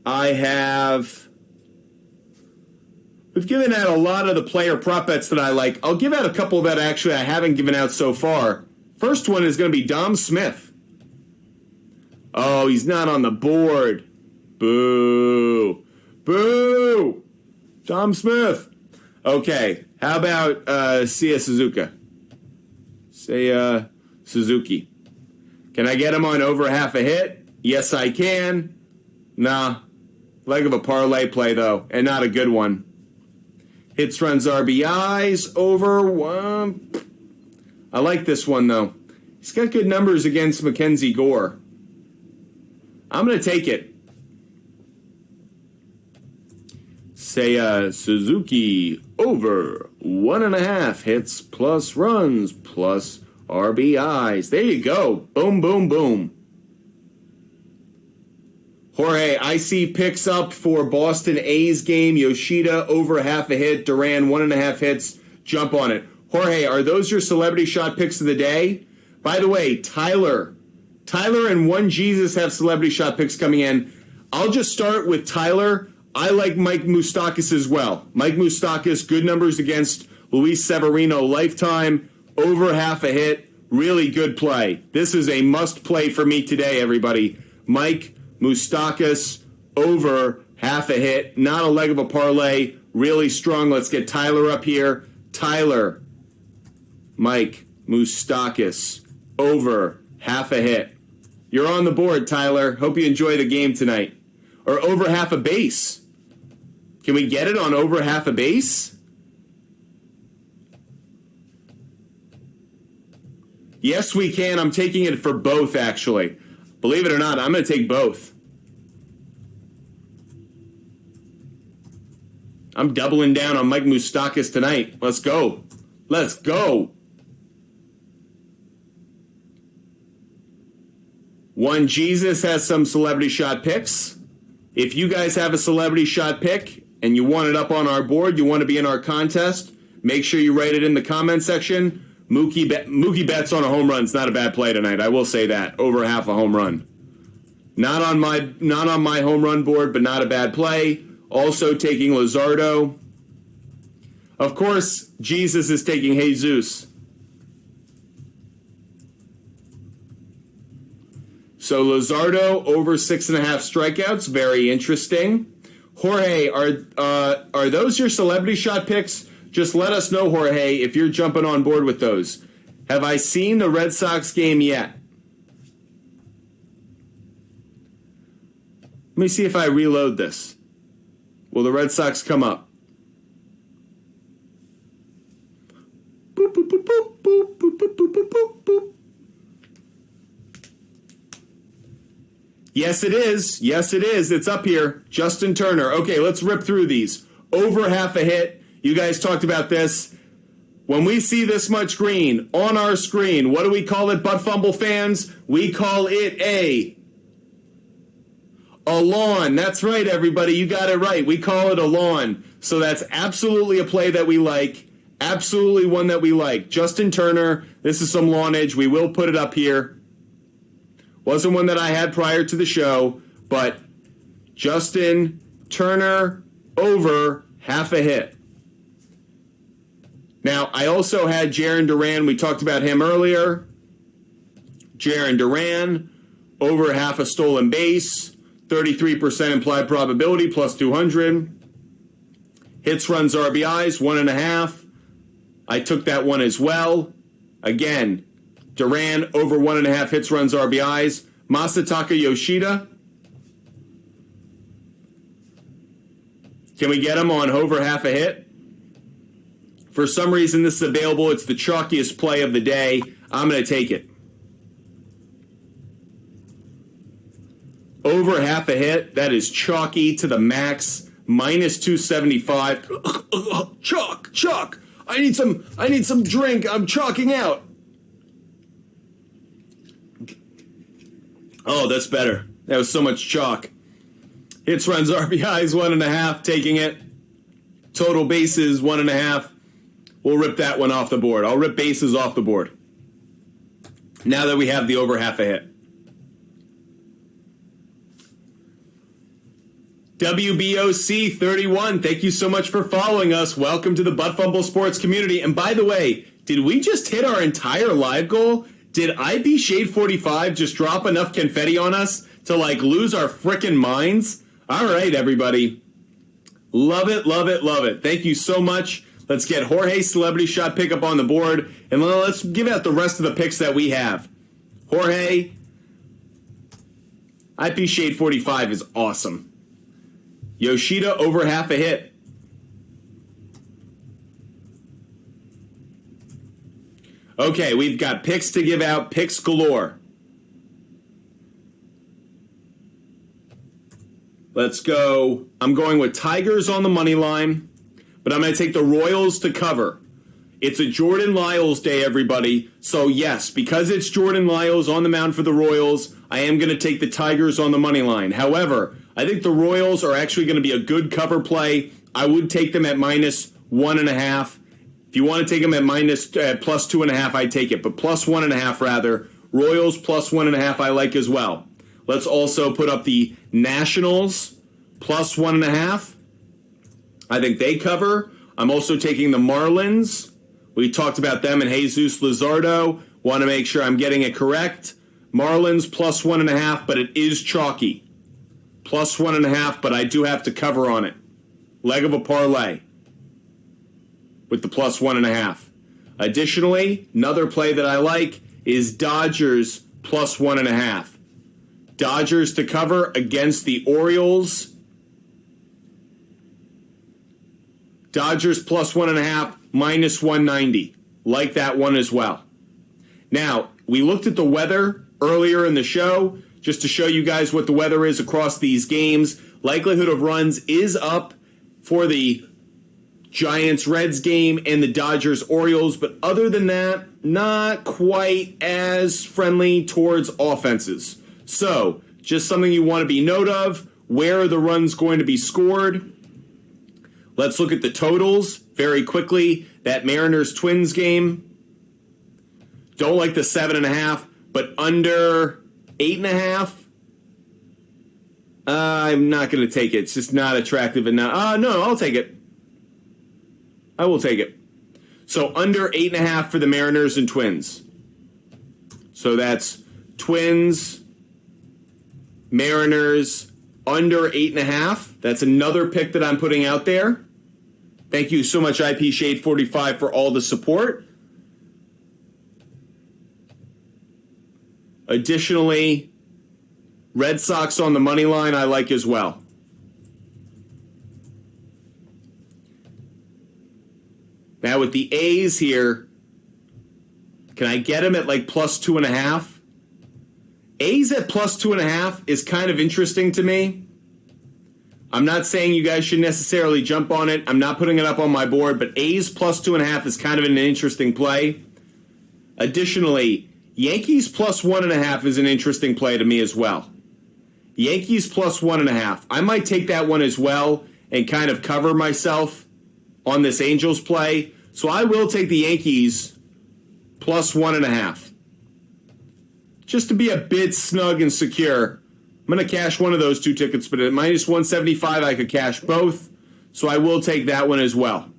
I have We've given out a lot of the player prop bets that I like. I'll give out a couple that actually I haven't given out so far. First one is going to be Dom Smith. Oh, he's not on the board. Boo. Boo. Dom Smith. Okay, how about Sia Suzuki? Say Suzuki. Can I get him on over half a hit? Yes, I can. Nah. Leg of a parlay play, though, and not a good one. Hits, runs, RBIs, over one. I like this one, though. He's got good numbers against Mackenzie Gore. I'm going to take it. Say Suzuki over 1.5 hits plus runs plus RBIs. There you go. Boom, boom, boom. Jorge, I see picks up for Boston A's game. Yoshida over half a hit. Duran 1.5 hits. Jump on it. Jorge, are those your celebrity shot picks of the day? By the way, Tyler and One Jesus have celebrity shot picks coming in. I'll just start with Tyler. I like Mike Moustakas as well. Mike Moustakas, good numbers against Luis Severino, lifetime, over half a hit. Really good play. This is a must play for me today, everybody. Mike Moustakas over half a hit. Not a leg of a parlay. Really strong. Let's get Tyler up here. Tyler, Mike Moustakas over half a hit. You're on the board, Tyler. Hope you enjoy the game tonight. Or over half a base. Can we get it on over half a base? Yes, we can. I'm taking it for both, actually. Believe it or not, I'm going to take both. I'm doubling down on Mike Moustakas tonight. Let's go. Let's go. One Jesus has some celebrity shot picks. If you guys have a celebrity shot pick and you want it up on our board, you want to be in our contest, make sure you write it in the comment section. Mookie Betts on a home run. It's not a bad play tonight. I will say that. Over half a home run. Not on my home run board, but not a bad play. Also taking Luzardo. Of course, Jesus is taking Jesus. So Luzardo over 6.5 strikeouts. Very interesting. Jorge, are those your celebrity shot picks? Just let us know, Jorge, if you're jumping on board with those. Have I seen the Red Sox game yet? Let me see if I reload this. Will the Red Sox come up? Boop, boop, boop, boop, boop, boop, boop, boop, boop, boop. Yes, it is. Yes, it is. It's up here. Justin Turner. Okay, let's rip through these. Over half a hit. You guys talked about this. When we see this much green on our screen, what do we call it, Butt Fumble fans? We call it a lawn. That's right, everybody. You got it right. We call it a lawn. So that's absolutely a play that we like. Absolutely one that we like. Justin Turner. This is some lawnage. We will put it up here. Wasn't one that I had prior to the show, but Justin Turner over half a hit. Now, I also had Jarren Duran. We talked about him earlier. Jarren Duran, over half a stolen base, 33% implied probability, plus 200. Hits, runs, RBIs, 1.5. I took that one as well. Again, Duran, over 1.5 hits, runs, RBIs. Masataka Yoshida. Can we get him on over half a hit? For some reason, this is available. It's the chalkiest play of the day. I'm going to take it. Over half a hit. That is chalky to the max. Minus 275. Chalk. I need some drink. I'm chalking out. Oh, that's better. That was so much chalk. Hits, runs, RBIs, 1.5. Taking it. Total bases, 1.5. We'll rip that one off the board. I'll rip bases off the board. Now that we have the over half a hit. WBOC 31, thank you so much for following us. Welcome to the Butt Fumble Sports community. And by the way, did we just hit our entire live goal? Did IP Shade 45 just drop enough confetti on us to lose our frickin' minds? All right, everybody. Love it, love it, love it. Thank you so much. Let's get Jorge's celebrity shot pickup on the board, and let's give out the rest of the picks that we have. Jorge, IP Shade 45 is awesome. Yoshida over half a hit. Okay, we've got picks to give out, picks galore. Let's go. I'm going with Tigers on the money line, but I'm going to take the Royals to cover. It's a Jordan Lyles day, everybody. So, yes, because it's Jordan Lyles on the mound for the Royals, I am going to take the Tigers on the money line. However, I think the Royals are actually going to be a good cover play. I would take them at -1.5. If you want to take them at plus 2.5, I'd take it. But plus 1.5 rather. Royals plus 1.5 I like as well. Let's also put up the Nationals plus 1.5. I think they cover. I'm also taking the Marlins. We talked about them and Jesus Luzardo. Want to make sure I'm getting it correct. Marlins plus 1.5, but it is chalky. Plus 1.5, but I do have to cover on it. Leg of a parlay with the plus 1.5. Additionally, another play that I like is Dodgers plus 1.5. Dodgers to cover against the Orioles. Dodgers plus 1.5, -190. Like that one as well. Now, we looked at the weather earlier in the show, just to show you guys what the weather is across these games. Likelihood of runs is up for the Giants-Reds game and the Dodgers-Orioles, but other than that, not quite as friendly towards offenses. So, just something you want to be note of. Where are the runs going to be scored? Let's look at the totals very quickly. That Mariners-Twins game. Don't like the 7.5, but under 8.5. I'm not going to take it. It's just not attractive enough. No, I'll take it. I will take it. So under 8.5 for the Mariners and Twins. So that's Twins, Mariners, under 8.5. That's another pick that I'm putting out there. Thank you so much, IP Shade 45, for all the support. Additionally, Red Sox on the money line I like as well. Now with the A's here, can I get them at plus 2.5? A's at plus 2.5 is kind of interesting to me. I'm not saying you guys should necessarily jump on it. I'm not putting it up on my board, but A's plus 2.5 is kind of an interesting play. Additionally, Yankees plus 1.5 is an interesting play to me as well. Yankees plus 1.5. I might take that one as well and kind of cover myself on this Angels play. So I will take the Yankees plus 1.5. Just to be a bit snug and secure. I'm going to cash one of those two tickets, but at -175 I could cash both. So I will take that one as well.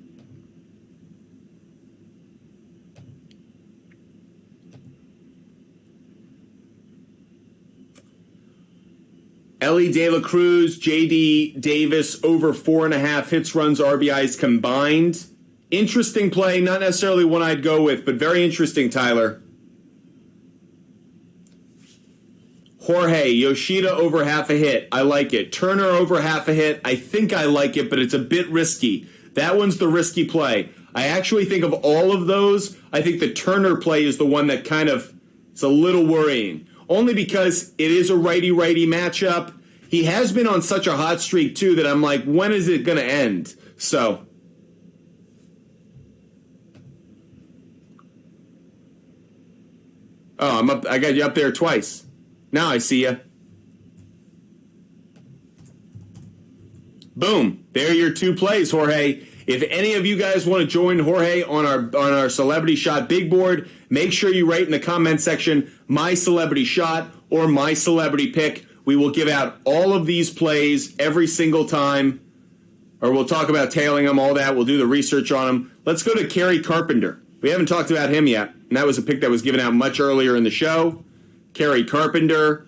Ellie De La Cruz, J.D. Davis over 4.5 hits, runs, RBIs combined. Interesting play, not necessarily one I'd go with, but very interesting, Tyler. Jorge, Yoshida over half a hit. I like it. Turner over half a hit. I think I like it, but it's a bit risky. That one's the risky play. I actually think of all of those, I think the Turner play is the one that kind of is a little worrying. Only because it is a righty-righty matchup. He has been on such a hot streak, too, that I'm like, when is it going to end? So. Oh, I got you up there twice. Now I see you. Boom. There are your two plays, Jorge. If any of you guys want to join Jorge on our Celebrity Shot Big Board, make sure you write in the comment section, my celebrity shot or my celebrity pick. We will give out all of these plays every single time, or we'll talk about tailing them, all that. We'll do the research on them. Let's go to Kerry Carpenter. We haven't talked about him yet, and that was a pick that was given out much earlier in the show. Kerry Carpenter,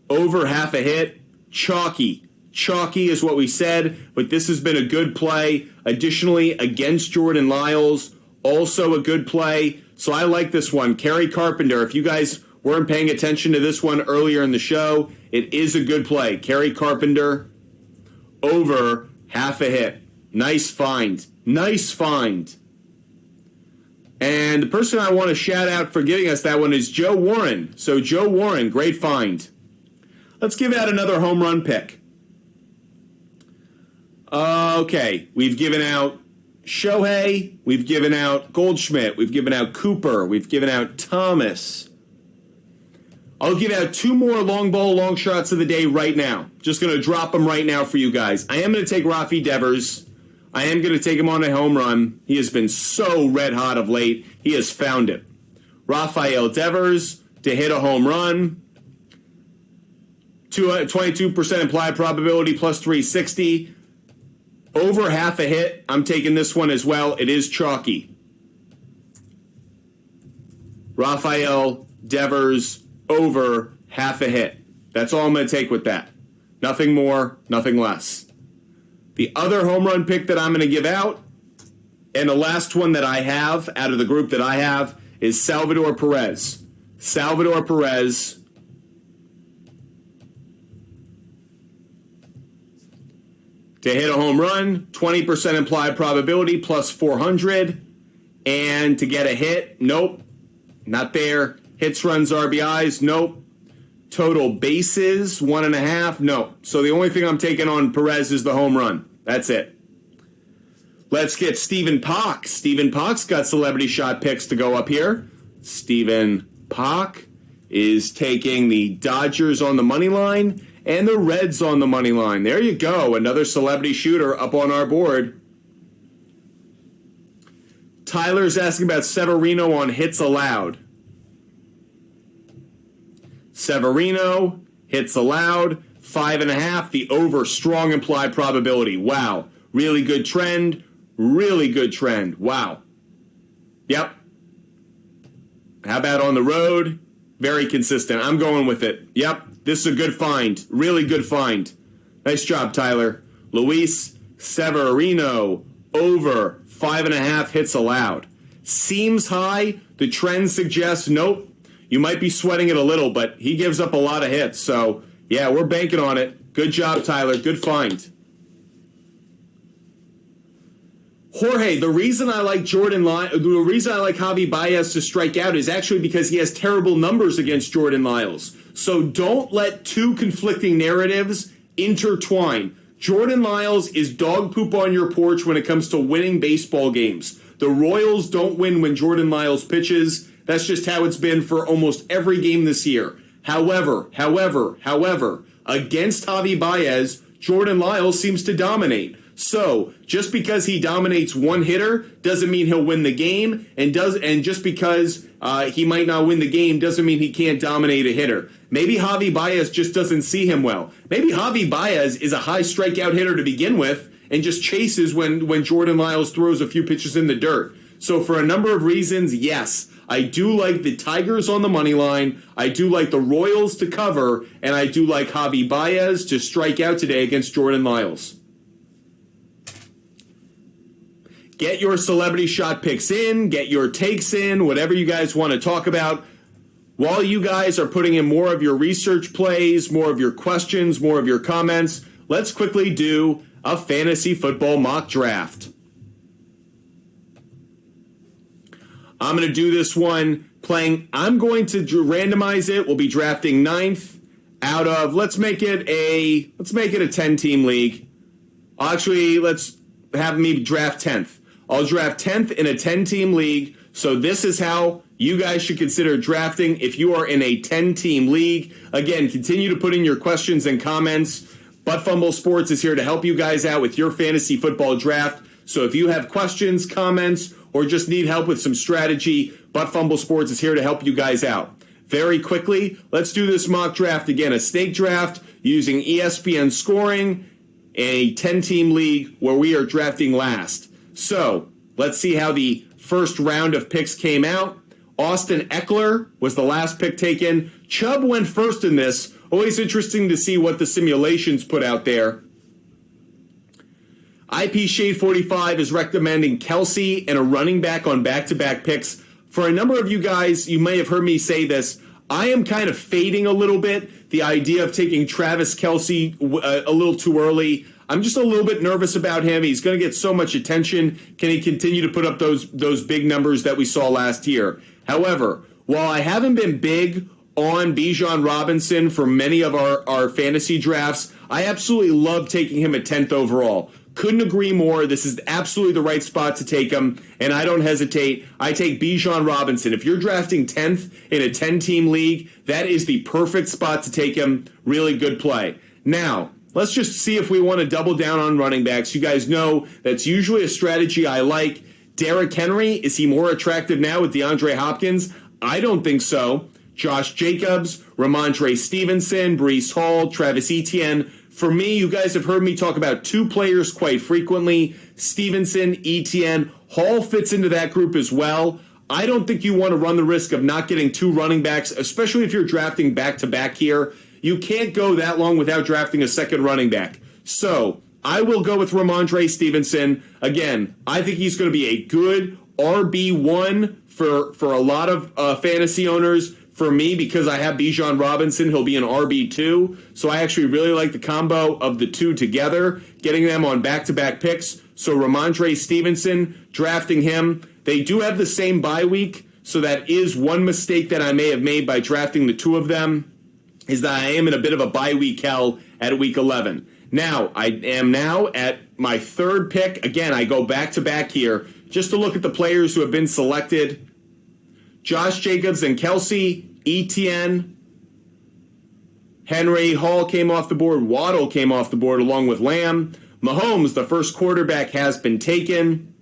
over half a hit, chalky. Chalky is what we said, but this has been a good play. Additionally, against Jordan Lyles, also a good play. So I like this one. Kerry Carpenter, if you guys weren't paying attention to this one earlier in the show, it is a good play. Kerry Carpenter, over half a hit. Nice find. Nice find. And the person I want to shout out for giving us that one is Joe Warren. So Joe Warren, great find. Let's give out another home run pick. Okay, we've given out Shohei, we've given out Goldschmidt, we've given out Cooper, we've given out Thomas. I'll give out two more long ball, long shots of the day right now. Just going to drop them right now for you guys. I am going to take Rafi Devers. I am going to take him on a home run. He has been so red hot of late. He has found it. Rafael Devers to hit a home run. 22% implied probability plus 360. Over half a hit. I'm taking this one as well. It is chalky. Rafael Devers over half a hit. That's all I'm going to take with that. Nothing more, nothing less. The other home run pick that I'm going to give out, and the last one that I have out of the group that I have, is Salvador Perez. Salvador Perez to hit a home run, 20% implied probability, plus 400. And to get a hit, nope, not there. Hits, runs, RBIs, nope. Total bases, 1.5, no. So the only thing I'm taking on Perez is the home run. That's it. Let's get Stephen Pock. Stephen Pock's got celebrity shot picks to go up here. Stephen Pock is taking the Dodgers on the money line and the Reds on the money line. There you go. Another celebrity shooter up on our board. Tyler's asking about Severino on hits allowed. Severino, hits allowed, 5.5. The over, strong implied probability. Wow. Really good trend. Really good trend. Wow. Yep. How about on the road? Very consistent. I'm going with it. Yep. This is a good find. Really good find. Nice job, Tyler. Luis Severino, over 5.5 hits allowed. Seems high. The trend suggests nope. You might be sweating it a little, but he gives up a lot of hits. So, yeah, we're banking on it. Good job, Tyler. Good find. Jorge, the reason I like Javi Baez to strike out is actually because he has terrible numbers against Jordan Lyles. So don't let two conflicting narratives intertwine. Jordan Lyles is dog poop on your porch when it comes to winning baseball games. The Royals don't win when Jordan Lyles pitches. That's just how it's been for almost every game this year. However, against Javi Baez, Jordan Lyles seems to dominate. So, just because he dominates one hitter doesn't mean he'll win the game, and just because he might not win the game doesn't mean he can't dominate a hitter. Maybe Javi Baez just doesn't see him well. Maybe Javi Baez is a high strikeout hitter to begin with and just chases when Jordan Lyles throws a few pitches in the dirt. So for a number of reasons, yes, I do like the Tigers on the money line, I do like the Royals to cover, and I do like Javi Baez to strike out today against Jordan Lyles. Get your celebrity shot picks in, get your takes in, whatever you guys want to talk about. While you guys are putting in more of your research plays, more of your questions, more of your comments, let's quickly do a fantasy football mock draft. I'm going to do this one I'm going to randomize it. We'll be drafting 9th out of, let's make it a 10-team league. Actually, let's have me draft 10th. I'll draft 10th in a 10-team league. So this is how you guys should consider drafting if you are in a 10-team league. Again, continue to put in your questions and comments. But Fumble Sports is here to help you guys out with your fantasy football draft. So if you have questions, comments, or just need help with some strategy, But Fumble Sports is here to help you guys out. very quickly. Let's do this mock draft again, a snake draft using ESPN scoring, a 10-team league where we are drafting last. So let's see how the first round of picks came out. Austin Eckler was the last pick taken. Chubb went first in this. Always interesting to see what the simulations put out there. IP Shade 45 is recommending Kelsey and a running back on back-to-back picks. For a number of you guys, you may have heard me say this. I am kind of fading a little bit the idea of taking Travis Kelsey a little too early. I'm just a little bit nervous about him. He's going to get so much attention. Can he continue to put up those big numbers that we saw last year? However, while I haven't been big on Bijan Robinson for many of our fantasy drafts, I absolutely love taking him at 10th overall. Couldn't agree more. This is absolutely the right spot to take him, and I don't hesitate. I take Bijan Robinson. If you're drafting 10th in a 10-team league, that is the perfect spot to take him. Really good play. Now, let's just see if we want to double down on running backs. You guys know that's usually a strategy I like. Derrick Henry, is he more attractive now with DeAndre Hopkins? I don't think so. Josh Jacobs, Ramondre Stevenson, Breece Hall, Travis Etienne. For me, you guys have heard me talk about two players quite frequently. Stevenson, Etienne, Hall fits into that group as well. I don't think you want to run the risk of not getting two running backs, especially if you're drafting back-to-back here. You can't go that long without drafting a second running back. So I will go with Ramondre Stevenson. Again, I think he's going to be a good RB1 for a lot of fantasy owners. For me, because I have Bijan Robinson, he'll be an RB2. So I actually really like the combo of the two together, getting them on back-to-back picks. So Ramondre Stevenson, drafting him. They do have the same bye week, so that is one mistake that I may have made by drafting the two of them, is that I am in a bit of a bye week hell at week 11. Now, I am now at my third pick. Again, I go back-to-back here just to look at the players who have been selected. Josh Jacobs and Kelsey, Etienne, Henry, Hall came off the board, Waddle came off the board along with Lamb. Mahomes, the first quarterback, has been taken.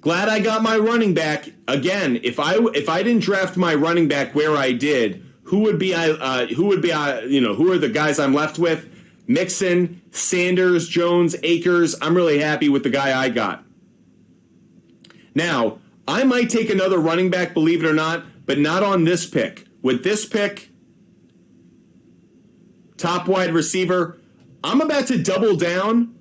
Glad I got my running back. Again, if I didn't draft my running back where I did, who are the guys I'm left with? Mixon, Sanders, Jones, Akers. I'm really happy with the guy I got. Now, I might take another running back, believe it or not, but not on this pick. With this pick, top wide receiver, I'm about to double down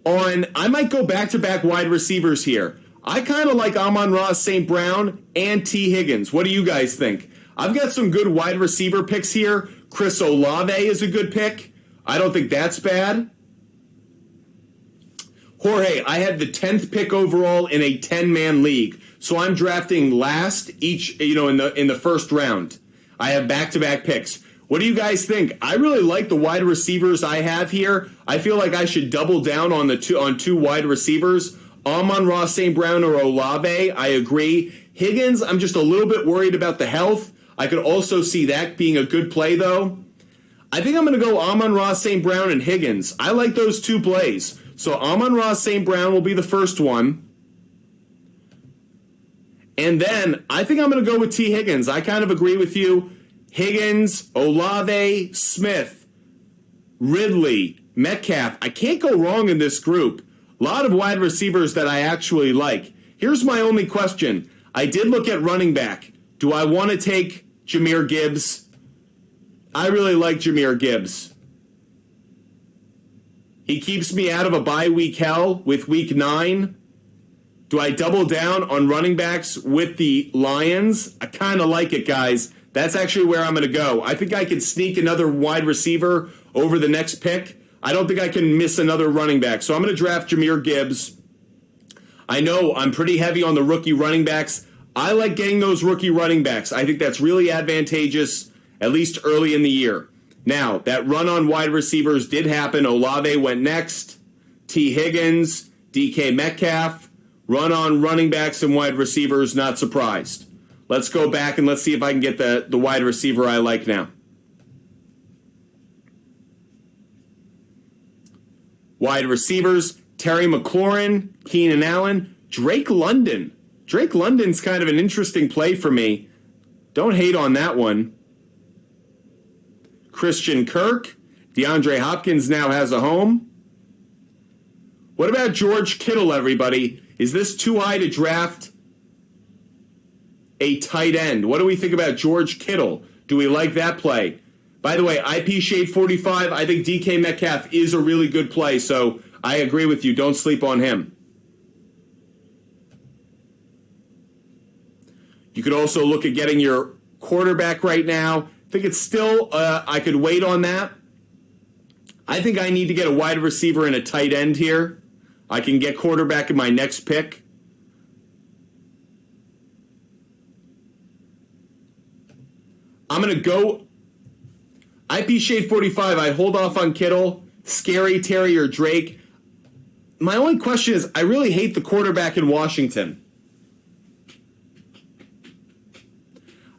on, I might go back-to-back wide receivers here. I kind of like Amon-Ra St. Brown and T. Higgins. What do you guys think? I've got some good wide receiver picks here. Chris Olave is a good pick. I don't think that's bad. Jorge, I had the 10th pick overall in a 10-man league, so I'm drafting last each, in the first round. I have back-to-back picks. What do you guys think? I really like the wide receivers I have here. I feel like I should double down on two wide receivers. Amon-Ra St. Brown or Olave, I agree. Higgins, I'm just a little bit worried about the health. I could also see that being a good play, though. I think I'm going to go Amon-Ra St. Brown and Higgins. I like those two plays. So Amon-Ra St. Brown will be the first one. And then I think I'm going to go with T. Higgins. I kind of agree with you. Higgins, Olave, Smith, Ridley, Metcalf. I can't go wrong in this group. A lot of wide receivers that I actually like. Here's my only question. I did look at running back. Do I want to take Jahmyr Gibbs? I really like Jahmyr Gibbs. He keeps me out of a bye week hell with week 9. Do I double down on running backs with the Lions? I kind of like it, guys. That's actually where I'm going to go. I think I can sneak another wide receiver over the next pick. I don't think I can miss another running back. So I'm going to draft Jahmyr Gibbs. I know I'm pretty heavy on the rookie running backs. I like getting those rookie running backs. I think that's really advantageous, at least early in the year. Now, that run on wide receivers did happen. Olave went next. T. Higgins, DK Metcalf. Run on running backs and wide receivers, not surprised. Let's go back and let's see if I can get the wide receiver I like now. Wide receivers, Terry McLaurin, Keenan Allen, Drake London. Drake London's kind of an interesting play for me. Don't hate on that one. Christian Kirk. DeAndre Hopkins now has a home. What about George Kittle, everybody? Is this too high to draft a tight end? What do we think about George Kittle? Do we like that play? By the way, IP Shade 45, I think DK Metcalf is a really good play, so I agree with you. Don't sleep on him. You could also look at getting your quarterback right now. I think it's still, I could wait on that. I think I need to get a wide receiver and a tight end here. I can get quarterback in my next pick. I'm going to go IP Shade 45. I hold off on Kittle, Scary Terry, or Drake. My only question is, I really hate the quarterback in Washington.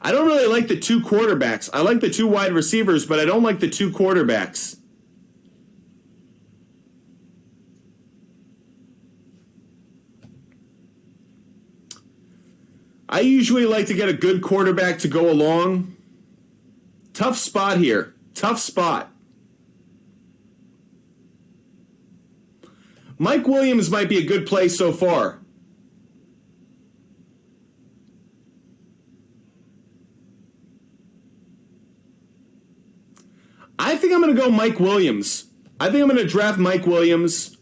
I don't really like the two quarterbacks. I like the two wide receivers, but I don't like the two quarterbacks. I usually like to get a good quarterback to go along. Tough spot here. Tough spot. Mike Williams might be a good play so far. I think I'm going to go Mike Williams. I think I'm going to draft Mike Williams.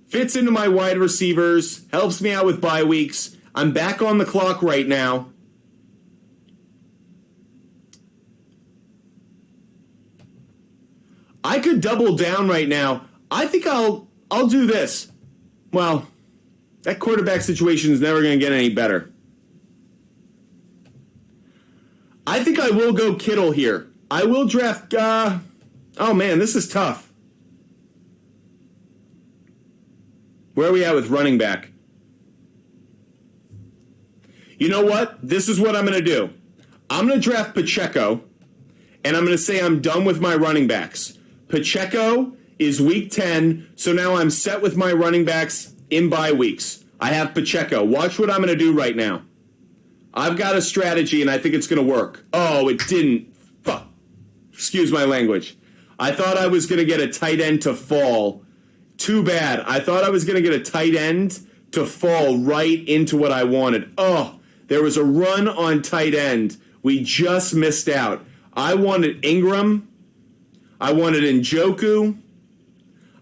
Fits into my wide receivers. Helps me out with bye weeks. I'm back on the clock right now. I could double down right now. I think I'll do this. Well, that quarterback situation is never going to get any better. I think I will go Kittle here. I will draft, oh man, this is tough. Where are we at with running back? You know what? This is what I'm going to do. I'm going to draft Pacheco, and I'm going to say I'm done with my running backs. Pacheco is week 10, so now I'm set with my running backs in bye weeks. I have Pacheco. Watch what I'm going to do right now. I've got a strategy, and I think it's going to work. Oh, it didn't. Fuck. Excuse my language. I thought I was going to get a tight end to fall. Too bad. I thought I was going to get a tight end to fall right into what I wanted. Oh, there was a run on tight end. We just missed out. I wanted Ingram. I wanted Njoku.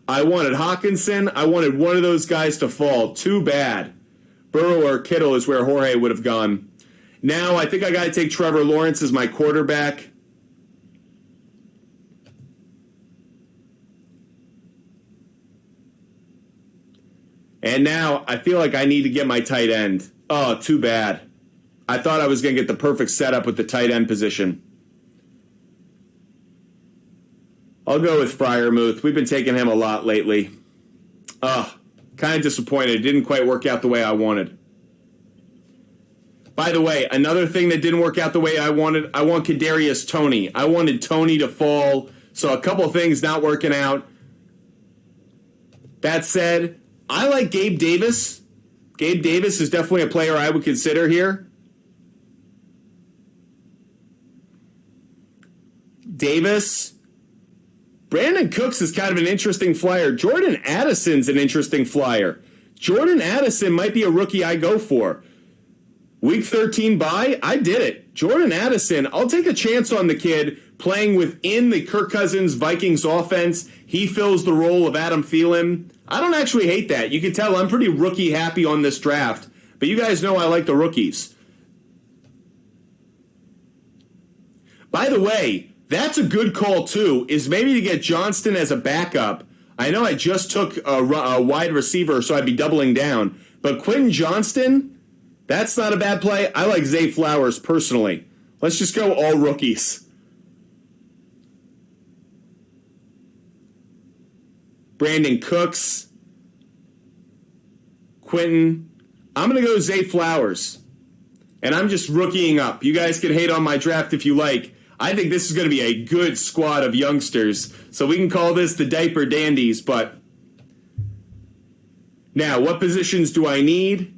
I wanted Hawkinson. I wanted one of those guys to fall. Too bad. Burrow or Kittle is where Jorge would have gone. Now I think I got to take Trevor Lawrence as my quarterback. And now I feel like I need to get my tight end. Oh, too bad. I thought I was going to get the perfect setup with the tight end position. I'll go with Freiermuth. We've been taking him a lot lately. Kind of disappointed. It didn't quite work out the way I wanted. By the way, another thing that didn't work out the way I wanted, I want Kadarius Toney. I wanted Toney to fall, so a couple of things not working out. That said, I like Gabe Davis. Gabe Davis is definitely a player I would consider here. Davis. Brandon Cooks is kind of an interesting flyer. Jordan Addison's an interesting flyer. Jordan Addison might be a rookie I go for. Week 13 bye, I did it. Jordan Addison, I'll take a chance on the kid playing within the Kirk Cousins Vikings offense. He fills the role of Adam Thielen. I don't actually hate that. You can tell I'm pretty rookie happy on this draft. But you guys know I like the rookies. By the way, that's a good call, too, is maybe to get Johnston as a backup. I know I just took a wide receiver, so I'd be doubling down. But Quentin Johnston, that's not a bad play. I like Zay Flowers personally. Let's just go all rookies. Brandon Cooks. Quentin. I'm going to go Zay Flowers. And I'm just rookieing up. You guys can hate on my draft if you like. I think this is going to be a good squad of youngsters. So we can call this the Diaper Dandies. But now, what positions do I need?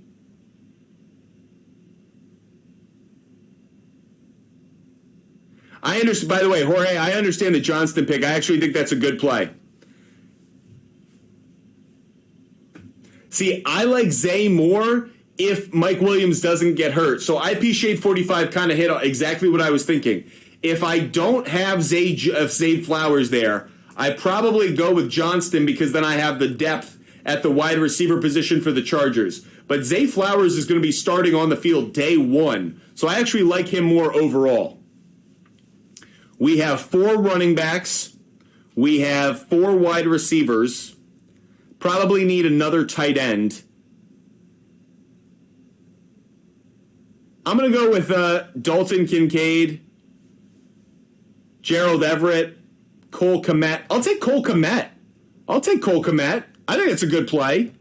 I understand. By the way, Jorge, I understand the Johnston pick. I actually think that's a good play. See, I like Zay more if Mike Williams doesn't get hurt. So IP Shade 45 kind of hit exactly what I was thinking. If I don't have Zay Flowers there, I probably go with Johnston because then I have the depth at the wide receiver position for the Chargers. But Zay Flowers is going to be starting on the field day one. So I actually like him more overall. We have 4 running backs. We have 4 wide receivers. Probably need another tight end. I'm going to go with Dalton Kincaid, Gerald Everett, Cole Kmet. I'll take Cole Kmet. I think it's a good play.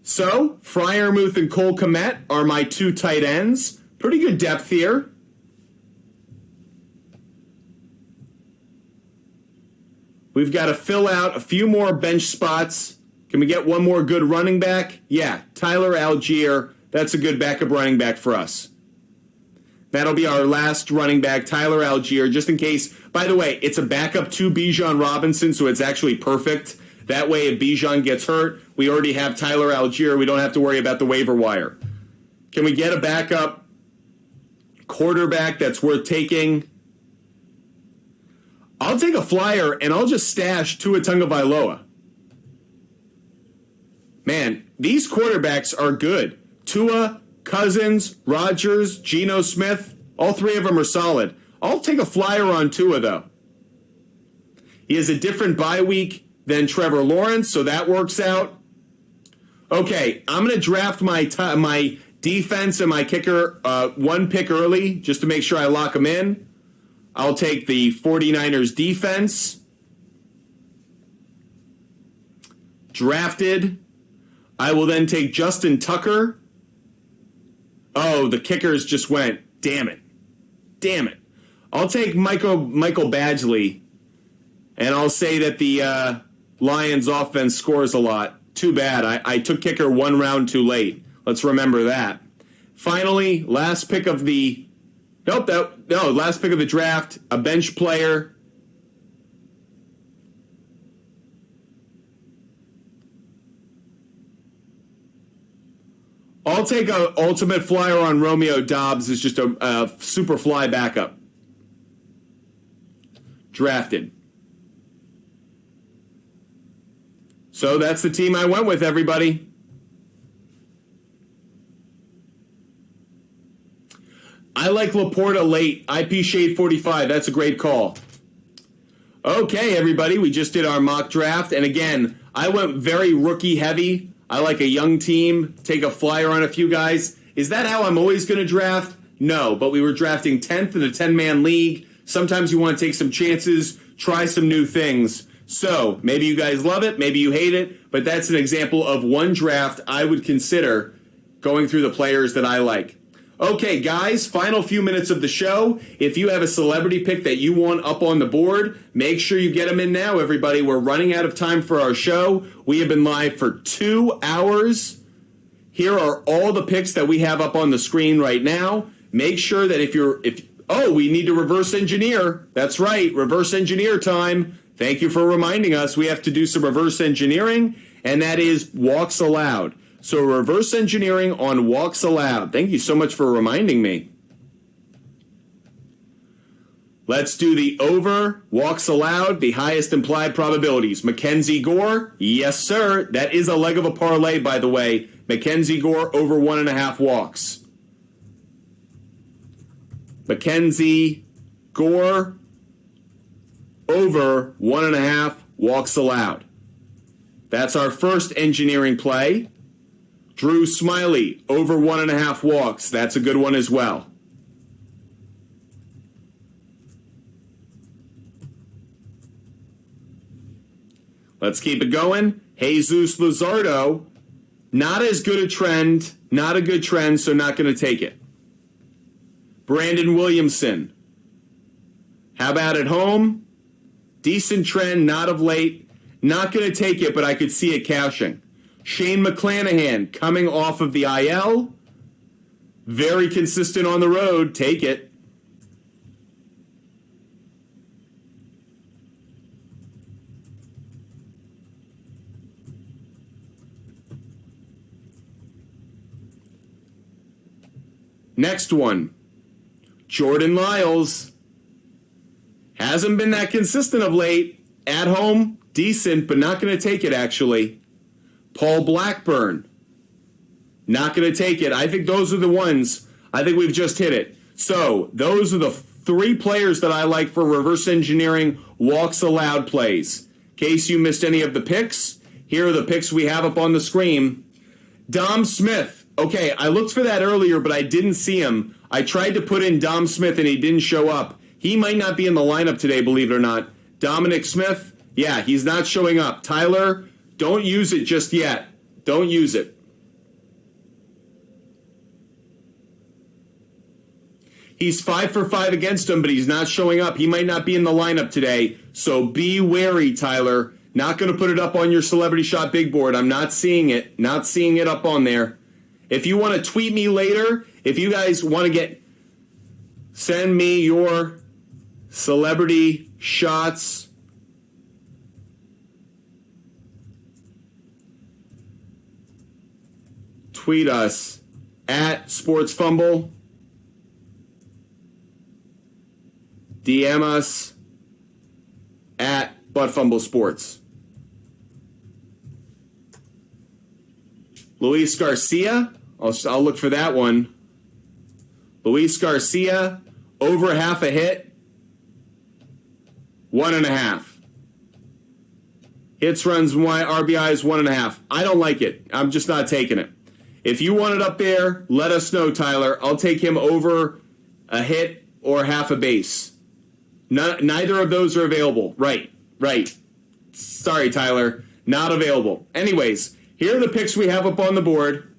So, Freiermuth and Cole Kmet are my 2 tight ends. Pretty good depth here. We've got to fill out a few more bench spots. Can we get one more good running back? Yeah, Tyler Algier. That's a good backup running back for us. That'll be our last running back, Tyler Algier, just in case. By the way, it's a backup to Bijan Robinson, so it's actually perfect. That way, if Bijan gets hurt, we already have Tyler Algier. We don't have to worry about the waiver wire. Can we get a backup quarterback that's worth taking? I'll take a flyer, and I'll just stash Tua Tagovailoa. Man, these quarterbacks are good. Tua, Cousins, Rodgers, Geno Smith, all 3 of them are solid. I'll take a flyer on Tua, though. He has a different bye week than Trevor Lawrence, so that works out. Okay, I'm going to draft my defense and my kicker 1 pick early just to make sure I lock them in. I'll take the 49ers defense. Drafted. I will then take Justin Tucker. Oh, the kickers just went. Damn it. I'll take Michael Badgley, and I'll say that the Lions offense scores a lot. Too bad. I took kicker 1 round too late. Let's remember that. Finally, last pick of the last pick of the draft, a bench player. I'll take an ultimate flyer on Romeo Dobbs as just a super fly backup. Drafted. So that's the team I went with, everybody. I like Laporta late. IP Shade 45. That's a great call. Okay, everybody. We just did our mock draft. And again, I went very rookie heavy. I like a young team. Take a flyer on a few guys. Is that how I'm always going to draft? No, but we were drafting 10th in a 10-man league. Sometimes you want to take some chances, try some new things. So maybe you guys love it, maybe you hate it, but that's an example of one draft I would consider going through the players that I like. Okay, guys, final few minutes of the show. If you have a celebrity pick that you want up on the board, make sure you get them in now, everybody. We're running out of time for our show. We have been live for 2 hours. Here are all the picks that we have up on the screen right now. Make sure that we need to reverse engineer. That's right, reverse engineer time. Thank you for reminding us we have to do some reverse engineering, and that is walks allowed. So reverse engineering on walks allowed. Thank you so much for reminding me. Let's do the over, walks allowed, the highest implied probabilities. Mackenzie Gore, yes, sir. That is a leg of a parlay, by the way. Mackenzie Gore over 1.5 walks. Mackenzie Gore over 1.5 walks allowed. That's our first engineering play. Drew Smiley over 1.5 walks. That's a good one as well. Let's keep it going. Jesus Luzardo, not as good a trend, not a good trend, so not going to take it. Brandon Williamson, how about at home? Decent trend, not of late. Not going to take it, but I could see it cashing. Shane McClanahan coming off of the IL. Very consistent on the road. Take it. Next one. Jordan Lyles. Hasn't been that consistent of late. At home, decent, but not going to take it, actually. Paul Blackburn. Not going to take it. I think those are the ones. I think we've just hit it. So, those are the 3 players that I like for reverse engineering walks allowed plays. In case you missed any of the picks, here are the picks we have up on the screen. Dom Smith. Okay, I looked for that earlier, but I didn't see him. I tried to put in Dom Smith, and he didn't show up. He might not be in the lineup today, believe it or not. Dominic Smith, yeah, he's not showing up. Tyler, don't use it just yet. Don't use it. He's 5 for 5 against him, but he's not showing up. He might not be in the lineup today, so be wary, Tyler. Not going to put it up on your Celebrity Shot Big Board. I'm not seeing it. Not seeing it up on there. If you want to tweet me later, if you guys want to send me your Celebrity Shots tweet us at Sports Fumble. DM us at Butt Fumble Sports. Luis Garcia, I'll look for that one. Luis Garcia, over half a hit, 1.5. Hits, runs, RBIs, 1.5. I don't like it. I'm just not taking it. If you want it up there, let us know, Tyler. I'll take him over a hit or half a base. Neither of those are available. Right. Sorry, Tyler. Not available. Anyways, here are the picks we have up on the board.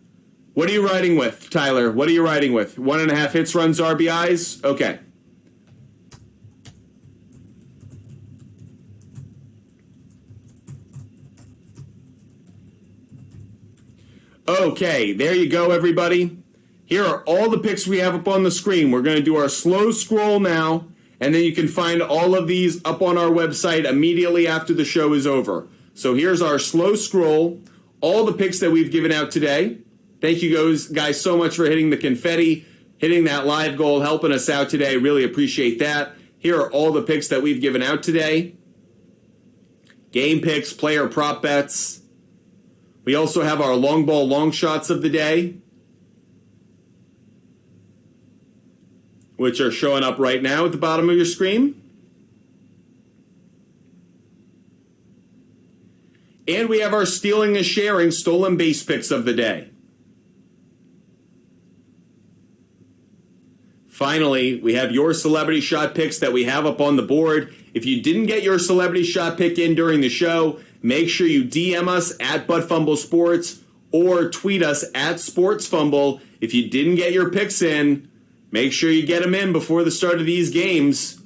What are you riding with, Tyler? What are you riding with? 1.5 hits, runs, RBIs? Okay. Okay, there you go, everybody. Here are all the picks we have up on the screen. We're going to do our slow scroll now. And then you can find all of these up on our website immediately after the show is over. So here's our slow scroll, all the picks that we've given out today. Thank you guys so much for hitting the confetti, hitting that live goal, helping us out today. Really appreciate that. Here are all the picks that we've given out today. Game picks, player prop bets. We also have our long ball long shots of the day, which are showing up right now at the bottom of your screen. And we have our stealing and sharing stolen base picks of the day. Finally, we have your celebrity shot picks that we have up on the board. If you didn't get your celebrity shot pick in during the show, make sure you DM us at Butt Fumble Sports or tweet us at Sports Fumble. If you didn't get your picks in, make sure you get them in before the start of these games.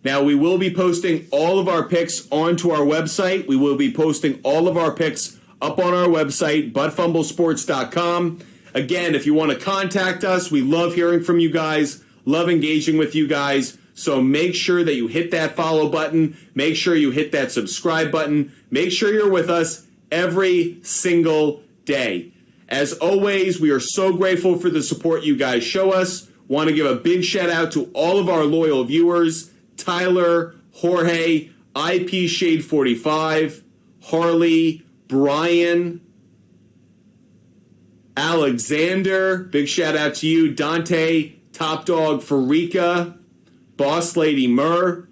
Now, we will be posting all of our picks onto our website. We will be posting all of our picks up on our website, buttfumblesports.com. Again, if you want to contact us, we love hearing from you guys, love engaging with you guys. So make sure that you hit that follow button. Make sure you hit that subscribe button. Make sure you're with us every single day. As always, we are so grateful for the support you guys show us. Want to give a big shout out to all of our loyal viewers, Tyler, Jorge, IP Shade 45, Harley, Brian, Alexander, big shout out to you, Dante, Top Dog Farika, Boss Lady Murr,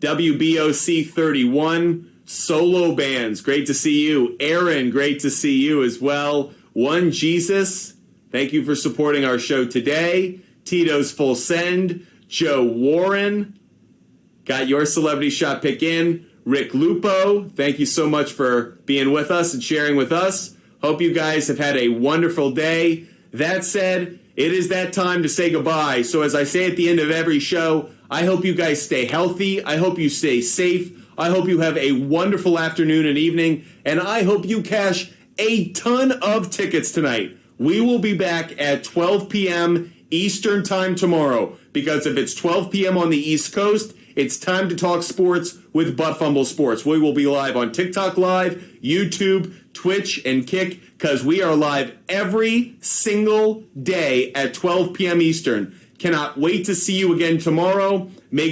WBOC 31, Solo Bands, great to see you. Aaron, great to see you as well. One Jesus, thank you for supporting our show today. Tito's Full Send, Joe Warren, got your celebrity shot pick in. Rick Lupo, thank you so much for being with us and sharing with us. Hope you guys have had a wonderful day. That said, it is that time to say goodbye. So as I say at the end of every show, I hope you guys stay healthy. I hope you stay safe. I hope you have a wonderful afternoon and evening. And I hope you cash a ton of tickets tonight. We will be back at 12 p.m. Eastern time tomorrow. Because if it's 12 p.m. on the East Coast, it's time to talk sports with Butt Fumble Sports. We will be live on TikTok Live, YouTube, Twitch, and Kick, because we are live every single day at 12 p.m. Eastern. Cannot wait to see you again tomorrow. Make sure